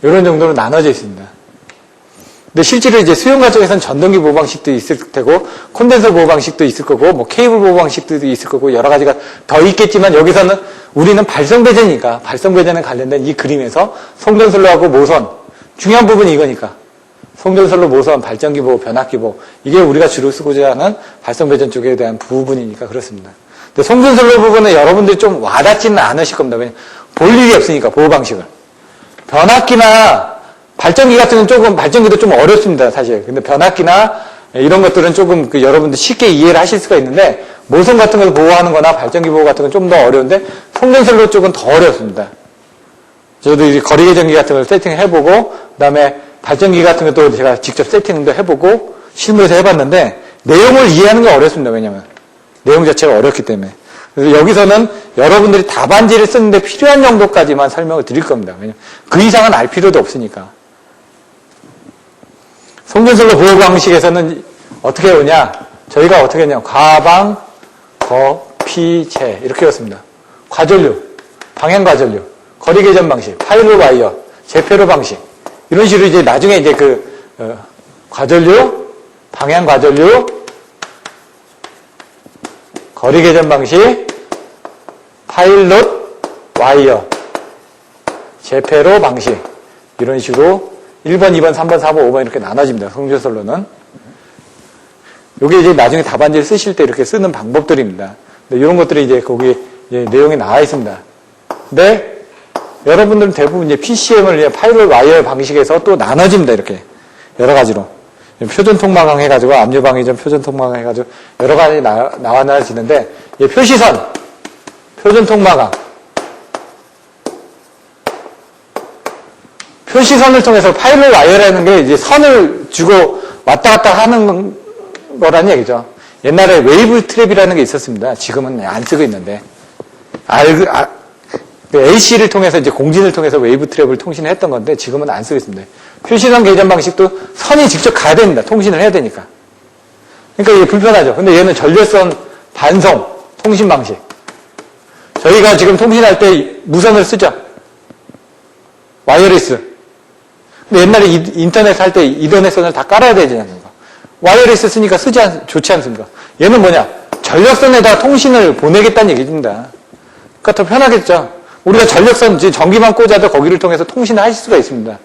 이런 정도로 나눠져 있습니다. 근데 실제로 이제 수용 과정에서는 전동기 보호 방식도 있을 테고, 콘덴서 보호 방식도 있을 거고, 뭐 케이블 보호 방식도 있을 거고, 여러 가지가 더 있겠지만, 여기서는 우리는 발성배전이니까, 발성배전에 관련된 이 그림에서 송전선로하고 모선, 중요한 부분이 이거니까. 송전선로, 모선, 발전기 보호, 변압기 보호. 이게 우리가 주로 쓰고자 하는 발성배전 쪽에 대한 부분이니까 그렇습니다. 근데 송전선로 부분은 여러분들이 좀 와닿지는 않으실 겁니다. 왜냐면 볼 일이 없으니까, 보호 방식을. 변압기나 발전기 같은 건 조금, 발전기도 좀 어렵습니다, 사실. 근데 변압기나 이런 것들은 조금 여러분들 쉽게 이해를 하실 수가 있는데, 모선 같은 걸 보호하는 거나 발전기 보호 같은 건 좀 더 어려운데, 송전선로 쪽은 더 어렵습니다. 저도 이제 거리계전기 같은 걸 세팅해보고, 그 다음에 발전기 같은 것도 제가 직접 세팅도 해보고, 실무에서 해봤는데, 내용을 이해하는 게 어렵습니다, 왜냐면. 내용 자체가 어렵기 때문에. 그래서 여기서는 여러분들이 답안지를 쓰는데 필요한 정도까지만 설명을 드릴 겁니다. 왜냐면 그 이상은 알 필요도 없으니까. 송전선로 보호 방식에서는 어떻게 오냐? 저희가 어떻게 했냐? 과방, 거피체 이렇게 했습니다. 과전류, 방향 과전류, 거리계전 방식, 파일로 와이어, 제페로 방식 이런 식으로 이제 나중에 이제 과전류, 방향 과전류, 거리계전 방식, 파일럿, 와이어, 제페로 방식 이런 식으로 1번, 2번, 3번, 4번, 5번 이렇게 나눠집니다. 송전선로는. 요게 이제 나중에 답안지를 쓰실 때 이렇게 쓰는 방법들입니다. 근데 이런 것들이 이제 거기 이제 내용이 나와 있습니다. 근데 여러분들은 대부분 이제 PCM을 이제 파일럿, 와이어 방식에서 또 나눠집니다. 이렇게 여러 가지로. 표준통마강 해가지고, 압류방위전 표준통마강 해가지고, 여러 가지 나눠지는데, 표시선, 표준통마강, 표시선을 통해서 파일럿 와이어라는 게 이제 선을 주고 왔다 갔다 하는 거란 얘기죠. 옛날에 웨이브 트랩이라는 게 있었습니다. 지금은 안 쓰고 있는데. AC를 통해서 이제 공진을 통해서 웨이브 트랩을 통신을 했던 건데 지금은 안 쓰고 있습니다. 표시선 계전 방식도 선이 직접 가야 됩니다. 통신을 해야 되니까. 그러니까 이게 불편하죠. 근데 얘는 전류선 반송 통신 방식. 저희가 지금 통신할 때 무선을 쓰죠. 와이어리스. 근데 옛날에 인터넷 할 때 이더넷선을 다 깔아야 되지 않습니까? 와이어리스 쓰니까 좋지 않습니까? 얘는 뭐냐? 전력선에다 통신을 보내겠다는 얘기입니다. 그러니까 더 편하겠죠. 우리가 전력선, 전기만 꽂아도 거기를 통해서 통신을 하실 수가 있습니다.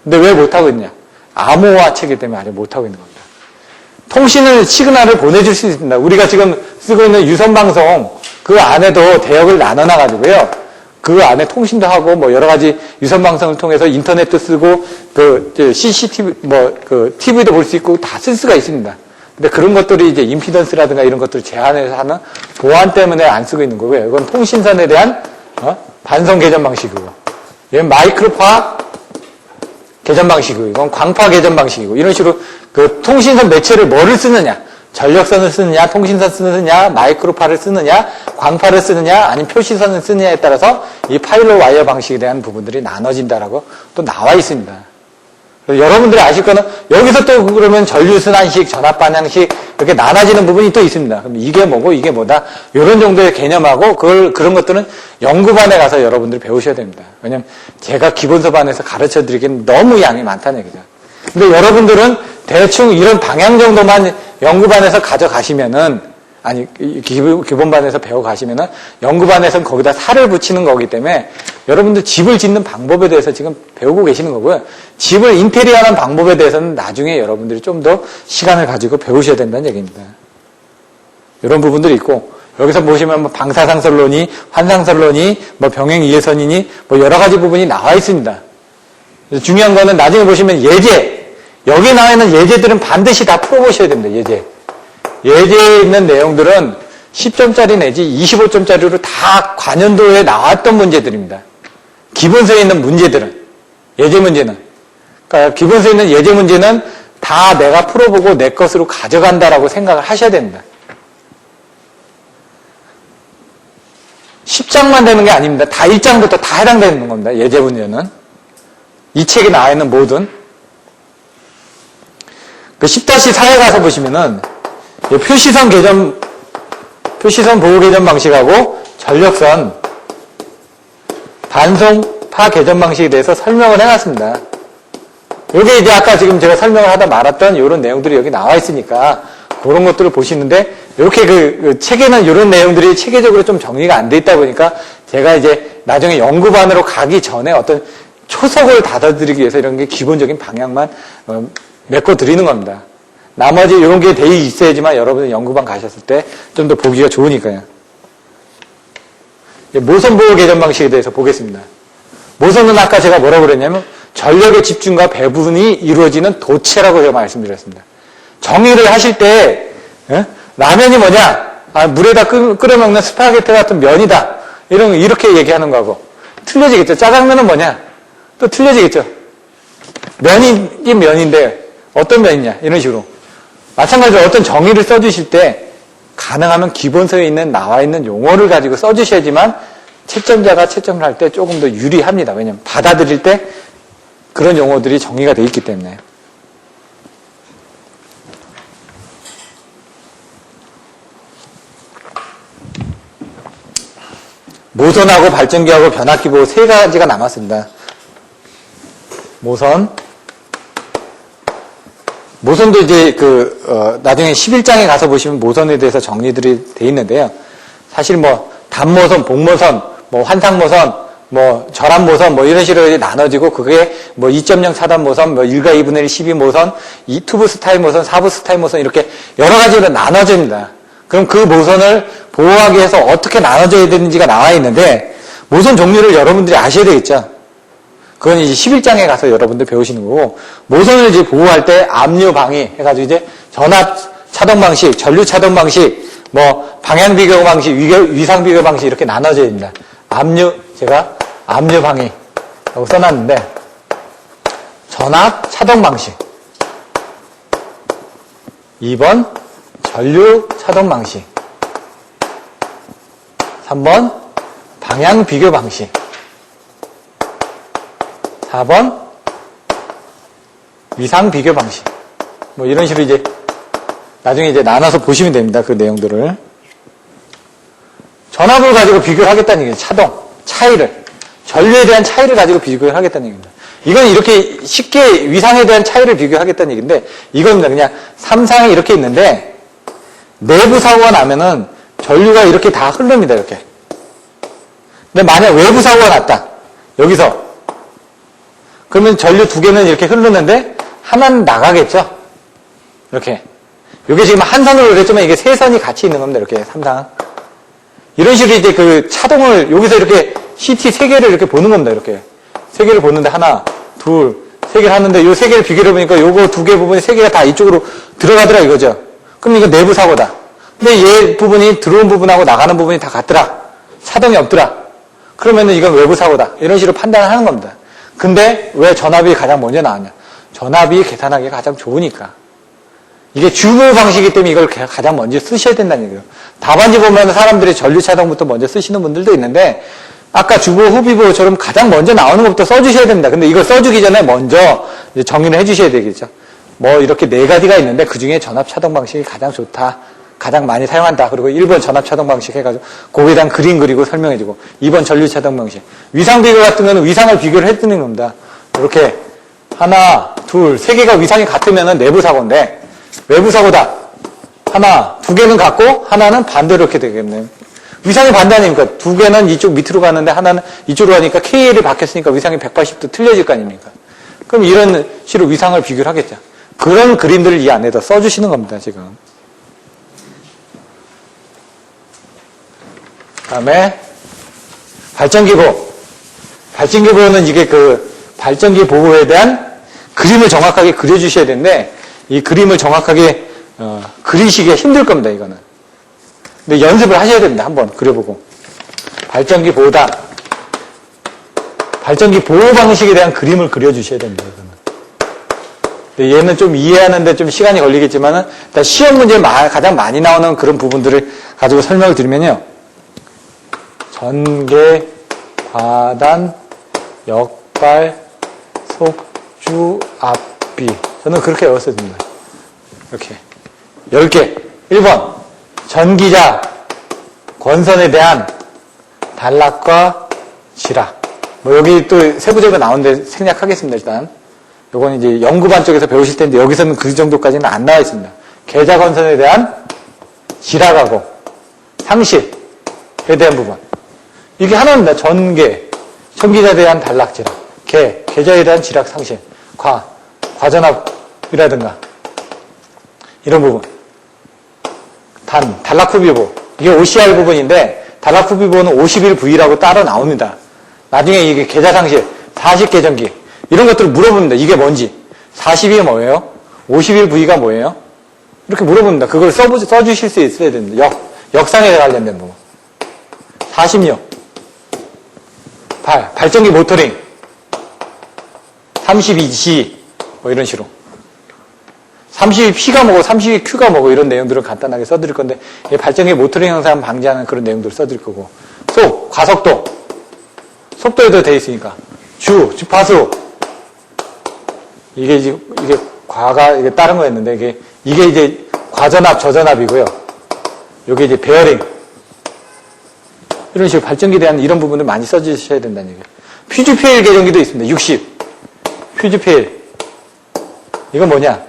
근데 왜 못하고 있냐? 암호화 체계 때문에 아직 못하고 있는 겁니다. 통신을, 시그널을 보내줄 수 있습니다. 우리가 지금 쓰고 있는 유선방송, 그 안에도 대역을 나눠놔가지고요. 그 안에 통신도 하고, 뭐, 여러 가지 유선방송을 통해서 인터넷도 쓰고, CCTV, TV도 볼 수 있고, 다 쓸 수가 있습니다. 근데 그런 것들이 이제 임피던스라든가 이런 것들을 제한해서 하는 보안 때문에 안 쓰고 있는 거고요. 이건 통신선에 대한, 반송 개전 방식이고, 얘는 마이크로파 개전 방식이고, 이건 광파 개전 방식이고, 이런 식으로 그 통신선 매체를 뭐를 쓰느냐, 전력선을 쓰느냐, 통신선 쓰느냐, 마이크로파를 쓰느냐, 광파를 쓰느냐, 아니면 표시선을 쓰느냐에 따라서 이 파일럿 와이어 방식에 대한 부분들이 나눠진다라고 또 나와 있습니다. 여러분들이 아실 거는 여기서 또 그러면 전류순환식, 전압반향식 이렇게 나눠지는 부분이 또 있습니다. 그럼 이게 뭐고 이게 뭐다 이런 정도의 개념하고 그런 것들은 연구반에 가서 여러분들이 배우셔야 됩니다. 왜냐하면 제가 기본서반에서 가르쳐드리기엔 너무 양이 많다는 얘기죠. 근데 여러분들은 대충 이런 방향 정도만 연구반에서 가져가시면은 아니 기본반에서 배워가시면은 연구반에서는 거기다 살을 붙이는 거기 때문에 여러분들 집을 짓는 방법에 대해서 지금 배우고 계시는 거고요. 집을 인테리어하는 방법에 대해서는 나중에 여러분들이 좀 더 시간을 가지고 배우셔야 된다는 얘기입니다. 이런 부분들이 있고 여기서 보시면 뭐 방사상설론이, 환상설론이, 뭐 병행이해선이니 뭐 여러 가지 부분이 나와 있습니다. 중요한 거는 나중에 보시면 예제, 여기 나와 있는 예제들은 반드시 다 풀어보셔야 됩니다. 예제에 있는 내용들은 10점짜리 내지 25점짜리로 다 관연도에 나왔던 문제들입니다. 기본서에 있는 문제들은, 예제 문제는. 그러니까 기본서에 있는 예제 문제는 다 내가 풀어보고 내 것으로 가져간다라고 생각을 하셔야 됩니다. 10장만 되는 게 아닙니다. 다 1장부터 다 해당되는 겁니다. 예제 문제는. 이 책에 나와 있는 모든. 그 10-4에 가서 보시면은 표시선 보호 개전 방식하고 전력선 반송파 개전 방식에 대해서 설명을 해놨습니다. 이게 이제 아까 지금 제가 설명을 하다 말았던 이런 내용들이 여기 나와 있으니까 그런 것들을 보시는데 이렇게 그 책에는 이런 내용들이 체계적으로 좀 정리가 안 돼 있다 보니까 제가 이제 나중에 연구반으로 가기 전에 어떤 초석을 닫아드리기 위해서 이런 게 기본적인 방향만 메꿔드리는 겁니다. 나머지 이런 게 돼 있어야지만 여러분들 연구반 가셨을 때 좀 더 보기가 좋으니까요. 모선보호 개전 방식에 대해서 보겠습니다. 모선은 아까 제가 뭐라고 그랬냐면 전력의 집중과 배분이 이루어지는 도체라고 제가 말씀드렸습니다. 정의를 하실 때 라면이 뭐냐? 물에다 끓여 먹는 스파게티 같은 면이다. 이렇게 얘기하는 거하고 틀려지겠죠. 짜장면은 뭐냐? 또 틀려지겠죠. 면이긴 면인데 어떤 면이냐? 이런 식으로. 마찬가지로 어떤 정의를 써주실 때 가능하면 기본서에 나와 있는 용어를 가지고 써주셔야지만 채점자가 채점을 할 때 조금 더 유리합니다. 왜냐하면 받아들일 때 그런 용어들이 정의가 되어 있기 때문에. 모선하고 발전기하고 변압기 보호 세 가지가 남았습니다. 모선도 이제 나중에 11장에 가서 보시면 모선에 대해서 정리들이 돼 있는데요. 사실 뭐 단모선, 복모선, 뭐 환상모선, 뭐 절합모선 뭐 이런 식으로 나눠지고 그게 뭐 2.0 차단모선, 뭐 1과 2분의 1 12모선, 2투브 스타일 모선, 4부 스타일 모선 이렇게 여러 가지로 나눠집니다. 그럼 그 모선을 보호하기 위해서 어떻게 나눠져야 되는지가 나와 있는데 모선 종류를 여러분들이 아셔야 되겠죠. 그건 이제 11장에 가서 여러분들 배우시는 거고, 모선을 이제 보호할 때 압류 방위 해가지고 이제 전압 차동 방식, 전류 차동 방식, 뭐 방향 비교 방식, 위상 비교 방식 이렇게 나눠져야 됩니다. 제가 압류 방위라고 써놨는데, 전압 차동 방식. 2번 전류 차동 방식. 3번 방향 비교 방식. 4번 위상 비교 방식. 뭐 이런 식으로 이제 나중에 이제 나눠서 보시면 됩니다. 그 내용들을. 전압을 가지고 비교를 하겠다는 얘기예요. 차동, 차이를. 전류에 대한 차이를 가지고 비교를 하겠다는 얘기입니다. 이건 이렇게 쉽게 위상에 대한 차이를 비교하겠다는 얘기인데, 이건 그냥 삼상이 이렇게 있는데, 내부 사고가 나면은 전류가 이렇게 다 흐릅니다, 이렇게. 근데 만약 외부 사고가 났다. 여기서. 그러면 전류 두 개는 이렇게 흐르는데, 하나는 나가겠죠? 이렇게. 이게 지금 한 선으로 그랬지만 이게 세 선이 같이 있는 겁니다, 이렇게, 삼상. 이런 식으로 이제 그 차동을 여기서 이렇게 CT 세 개를 이렇게 보는 겁니다, 이렇게. 세 개를 보는데 하나, 둘, 세 개를 하는데 요 세 개를 비교를 해보니까 요거 두 개 부분이 세 개가 다 이쪽으로 들어가더라 이거죠. 그럼 이거 내부 사고다. 근데 얘 부분이 들어온 부분하고 나가는 부분이 다 같더라. 차동이 없더라. 그러면은 이건 외부 사고다. 이런 식으로 판단을 하는 겁니다. 근데 왜 전압이 가장 먼저 나왔냐? 전압이 계산하기가 가장 좋으니까. 이게 주보 방식이기 때문에 이걸 가장 먼저 쓰셔야 된다는 얘기예요. 답안지 보면 사람들이 전류 차동부터 먼저 쓰시는 분들도 있는데, 아까 주보, 후비보처럼 가장 먼저 나오는 것부터 써주셔야 됩니다. 근데 이걸 써주기 전에 먼저 이제 정의를 해주셔야 되겠죠. 뭐 이렇게 네 가지가 있는데 그 중에 전압 차동 방식이 가장 좋다. 가장 많이 사용한다. 그리고 1번 전압 차동 방식 해가지고 거기에 대한 그림 그리고 설명해주고 2번 전류 차동 방식. 위상 비교 같은 거는 위상을 비교를 해주는 겁니다. 이렇게 하나, 둘, 세 개가 위상이 같으면 내부 사고인데 외부 사고다. 하나, 두 개는 같고 하나는 반대로 이렇게 되겠네요. 위상이 반대하니까 두 개는 이쪽 밑으로 가는데 하나는 이쪽으로 가니까 KL이 바뀌었으니까 위상이 180도 틀려질 거 아닙니까? 그럼 이런 식으로 위상을 비교를 하겠죠. 그런 그림들을 이 안에다 써주시는 겁니다, 지금. 다음에 발전기보. 발전기보는 이게 그 발전기 보호에 대한 그림을 정확하게 그려주셔야 되는데 이 그림을 정확하게 그리시기가 힘들 겁니다, 이거는. 근데 연습을 하셔야 됩니다, 한번 그려보고. 발전기 보호다. 발전기 보호 방식에 대한 그림을 그려주셔야 됩니다, 이거는. 근데 얘는 좀 이해하는데 좀 시간이 걸리겠지만은 일단 시험 문제에 가장 많이 나오는 그런 부분들을 가지고 설명을 드리면요. 전개, 과단, 역발, 속주, 앞비. 저는 그렇게 외웠습니다. 이렇게. 10개. 1번. 전기자, 권선에 대한 단락과 지락. 뭐 여기 또 세부적으로 나오는데 생략하겠습니다, 일단. 요건 이제 연구반 쪽에서 배우실 텐데 여기서는 그 정도까지는 안 나와 있습니다. 계자 권선에 대한 지락하고 상실에 대한 부분. 이게 하나입니다. 전개, 전기자에 대한 단락 지락, 계자에 대한 지락 상실, 과전압이라든가 이런 부분. 단락 후비보. 이게 OCR 부분인데 단락 후비보는 51V라고 따로 나옵니다. 나중에 이게 계자 상실, 40계전기 이런 것들을 물어봅니다. 이게 뭔지. 40이 뭐예요? 51V가 뭐예요? 이렇게 물어봅니다. 그걸 써주실 수 있어야 됩니다. 역상에 관련된 부분. 46. 발전기 모터링. 32G. 뭐 이런 식으로. 32P가 뭐고 32Q가 뭐고 이런 내용들을 간단하게 써드릴 건데 발전기 모터링 현상 방지하는 그런 내용들을 써드릴 거고. 과속도. 속도에도 돼 있으니까. 주파수. 이게 과가 이게 다른 거였는데 이게 이제 과전압, 저전압이고요. 요게 이제 베어링. 이런 식으로 발전기에 대한 이런 부분을 많이 써주셔야 된다는 얘기예요. 퓨즈페일 계전기도 있습니다. 60. 퓨즈페일. 이건 뭐냐?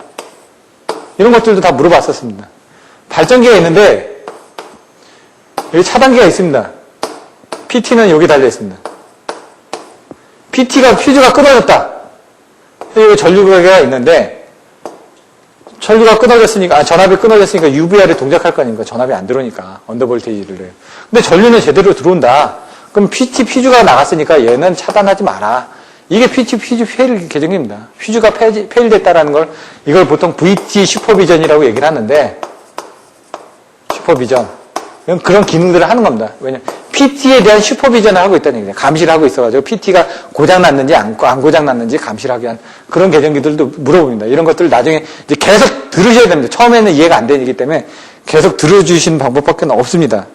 이런 것들도 다 물어봤었습니다. 발전기가 있는데 여기 차단기가 있습니다. PT는 여기 달려 있습니다. 퓨즈가 끊어졌다. 여기 전류가 있는데 전류가 끊어졌으니까 전압이 끊어졌으니까 UVR이 동작할 거 아닙니까? 전압이 안 들어오니까 언더볼테이지를 해요. 근데 전류는 제대로 들어온다. 그럼 퓨즈가 나갔으니까 얘는 차단하지 마라. 이게 퓨즈 페일 계정입니다. 퓨즈가 페일됐다라는 걸 이걸 보통 VT 슈퍼비전이라고 얘기를 하는데 슈퍼비전 그런 기능들을 하는 겁니다. 왜냐면 PT에 대한 슈퍼비전을 하고 있다는 얘기예요. 감시를 하고 있어가지고 PT가 고장났는지 안 고장났는지 감시를 하기 위한 그런 계정기들도 물어봅니다. 이런 것들 나중에 이제 계속 들으셔야 됩니다. 처음에는 이해가 안 되기 때문에 계속 들어주시는 방법밖에 없습니다.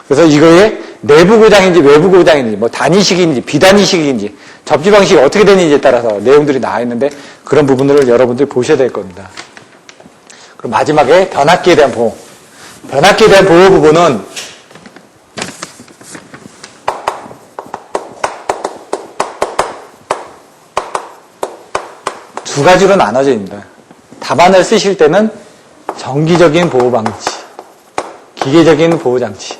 그래서 이거의 내부 고장인지 외부 고장인지 뭐 단위식인지 비단위식인지 접지 방식이 어떻게 되는지에 따라서 내용들이 나와 있는데 그런 부분들을 여러분들이 보셔야 될 겁니다. 그리고 마지막에 변압기에 대한 보호. 변압기에 대한 보호 부분은 두 가지로 나눠져 있습니다. 답안을 쓰실 때는 정기적인 보호 방지, 기계적인 보호 장치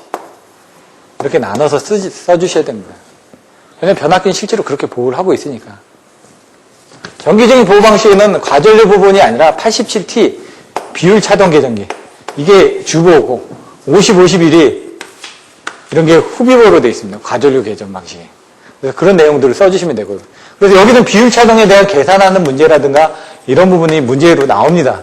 이렇게 나눠서 써주셔야 됩니다. 왜냐하면 변압기는 실제로 그렇게 보호를 하고 있으니까. 정기적인 보호 방식에는 과전류 부분이 아니라 87T 비율 차동 계정기 이게 주보고 50, 51이 이런 게 후비보로 되어 있습니다. 과전류 계정 방식에. 그래서 그런 내용들을 써주시면 되고요. 그래서 여기는 비율 차동에 대한 계산하는 문제라든가 이런 부분이 문제로 나옵니다.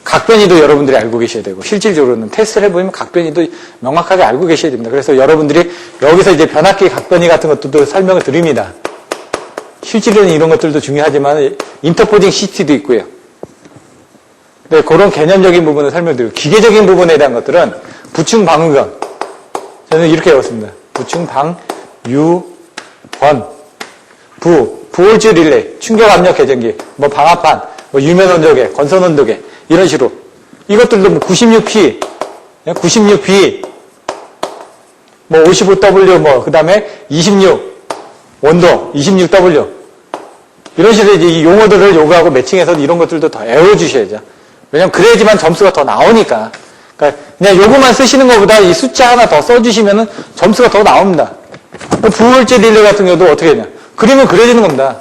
각변이도 여러분들이 알고 계셔야 되고 실질적으로는 테스트를 해보면 각변이도 명확하게 알고 계셔야 됩니다. 그래서 여러분들이 여기서 이제 변압기 각변이 같은 것들도 설명을 드립니다. 실질적으로는 이런 것들도 중요하지만 인터포징 CT도 있고요. 네, 그런 개념적인 부분을 설명드리고 기계적인 부분에 대한 것들은 부충 방유권 저는 이렇게 외웠습니다. 부충 방유권 부홀즈 릴레이 충격 압력 계정기 뭐 방압판 뭐 유면 온도계 건선 온도계 이런 식으로 이것들도 뭐 96P 96B 뭐 55W 뭐 그다음에 26 원도 26W 이런 식으로 이제 이 용어들을 요구하고 매칭해서 이런 것들도 더 외워주셔야죠. 왜냐면 그래야지만 점수가 더 나오니까. 그러니까 그냥 요거만 쓰시는 것보다 이 숫자 하나 더 써주시면은 점수가 더 나옵니다. 부홀즈 릴레이 같은 경우도 어떻게 되냐? 그림을 그려주는 겁니다.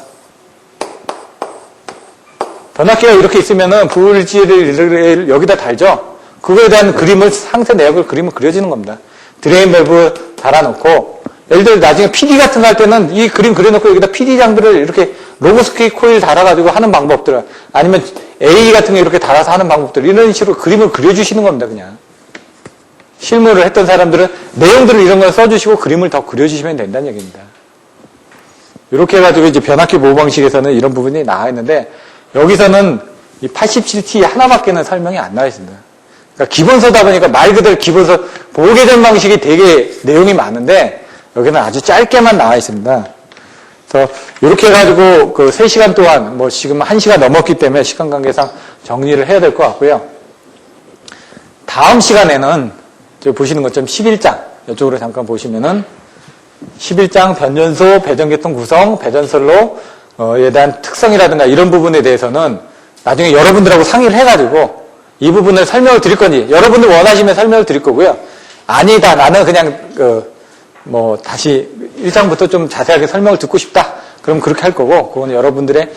변압기가 이렇게 있으면은 부홀즈 릴레이를 여기다 달죠. 그거에 대한 그림을 상세 내역을 그림을 그려주는 겁니다. 드레인 밸브 달아놓고 예를 들어 나중에 PD 같은 거 할 때는 이 그림 그려놓고 여기다 PD장들을 이렇게 로보스키 코일 달아가지고 하는 방법들 아니면 A 같은 거 이렇게 달아서 하는 방법들 이런 식으로 그림을 그려주시는 겁니다. 그냥 실무를 했던 사람들은 내용들을 이런 걸 써주시고 그림을 더 그려주시면 된다는 얘기입니다. 이렇게 해가지고 이제 변압기 보호 방식에서는 이런 부분이 나와 있는데 여기서는 이 87T 하나밖에는 설명이 안 나와 있습니다. 그러니까 기본서다 보니까 말 그대로 기본서 보호 계정 방식이 되게 내용이 많은데 여기는 아주 짧게만 나와 있습니다. 그래서 이렇게 해가지고 그 3시간 동안 뭐 지금 1시간 넘었기 때문에 시간 관계상 정리를 해야 될 것 같고요. 다음 시간에는 저 보시는 것처럼 11장 이쪽으로 잠깐 보시면은 11장 변전소, 배전계통 구성, 배전선로에 대한 특성이라든가 이런 부분에 대해서는 나중에 여러분들하고 상의를 해가지고 이 부분을 설명을 드릴 건지 여러분들 원하시면 설명을 드릴 거고요. 아니다 나는 그냥 뭐 다시 1장부터 좀 자세하게 설명을 듣고 싶다. 그럼 그렇게 할 거고 그건 여러분들의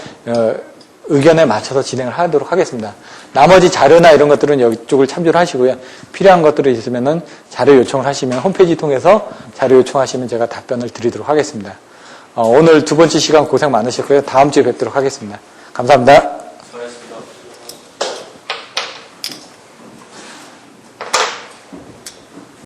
의견에 맞춰서 진행을 하도록 하겠습니다. 나머지 자료나 이런 것들은 이쪽을 참조를 하시고요. 필요한 것들이 있으면은 자료 요청을 하시면 홈페이지 통해서 자료 요청하시면 제가 답변을 드리도록 하겠습니다. 오늘 두 번째 시간 고생 많으셨고요. 다음 주에 뵙도록 하겠습니다. 감사합니다.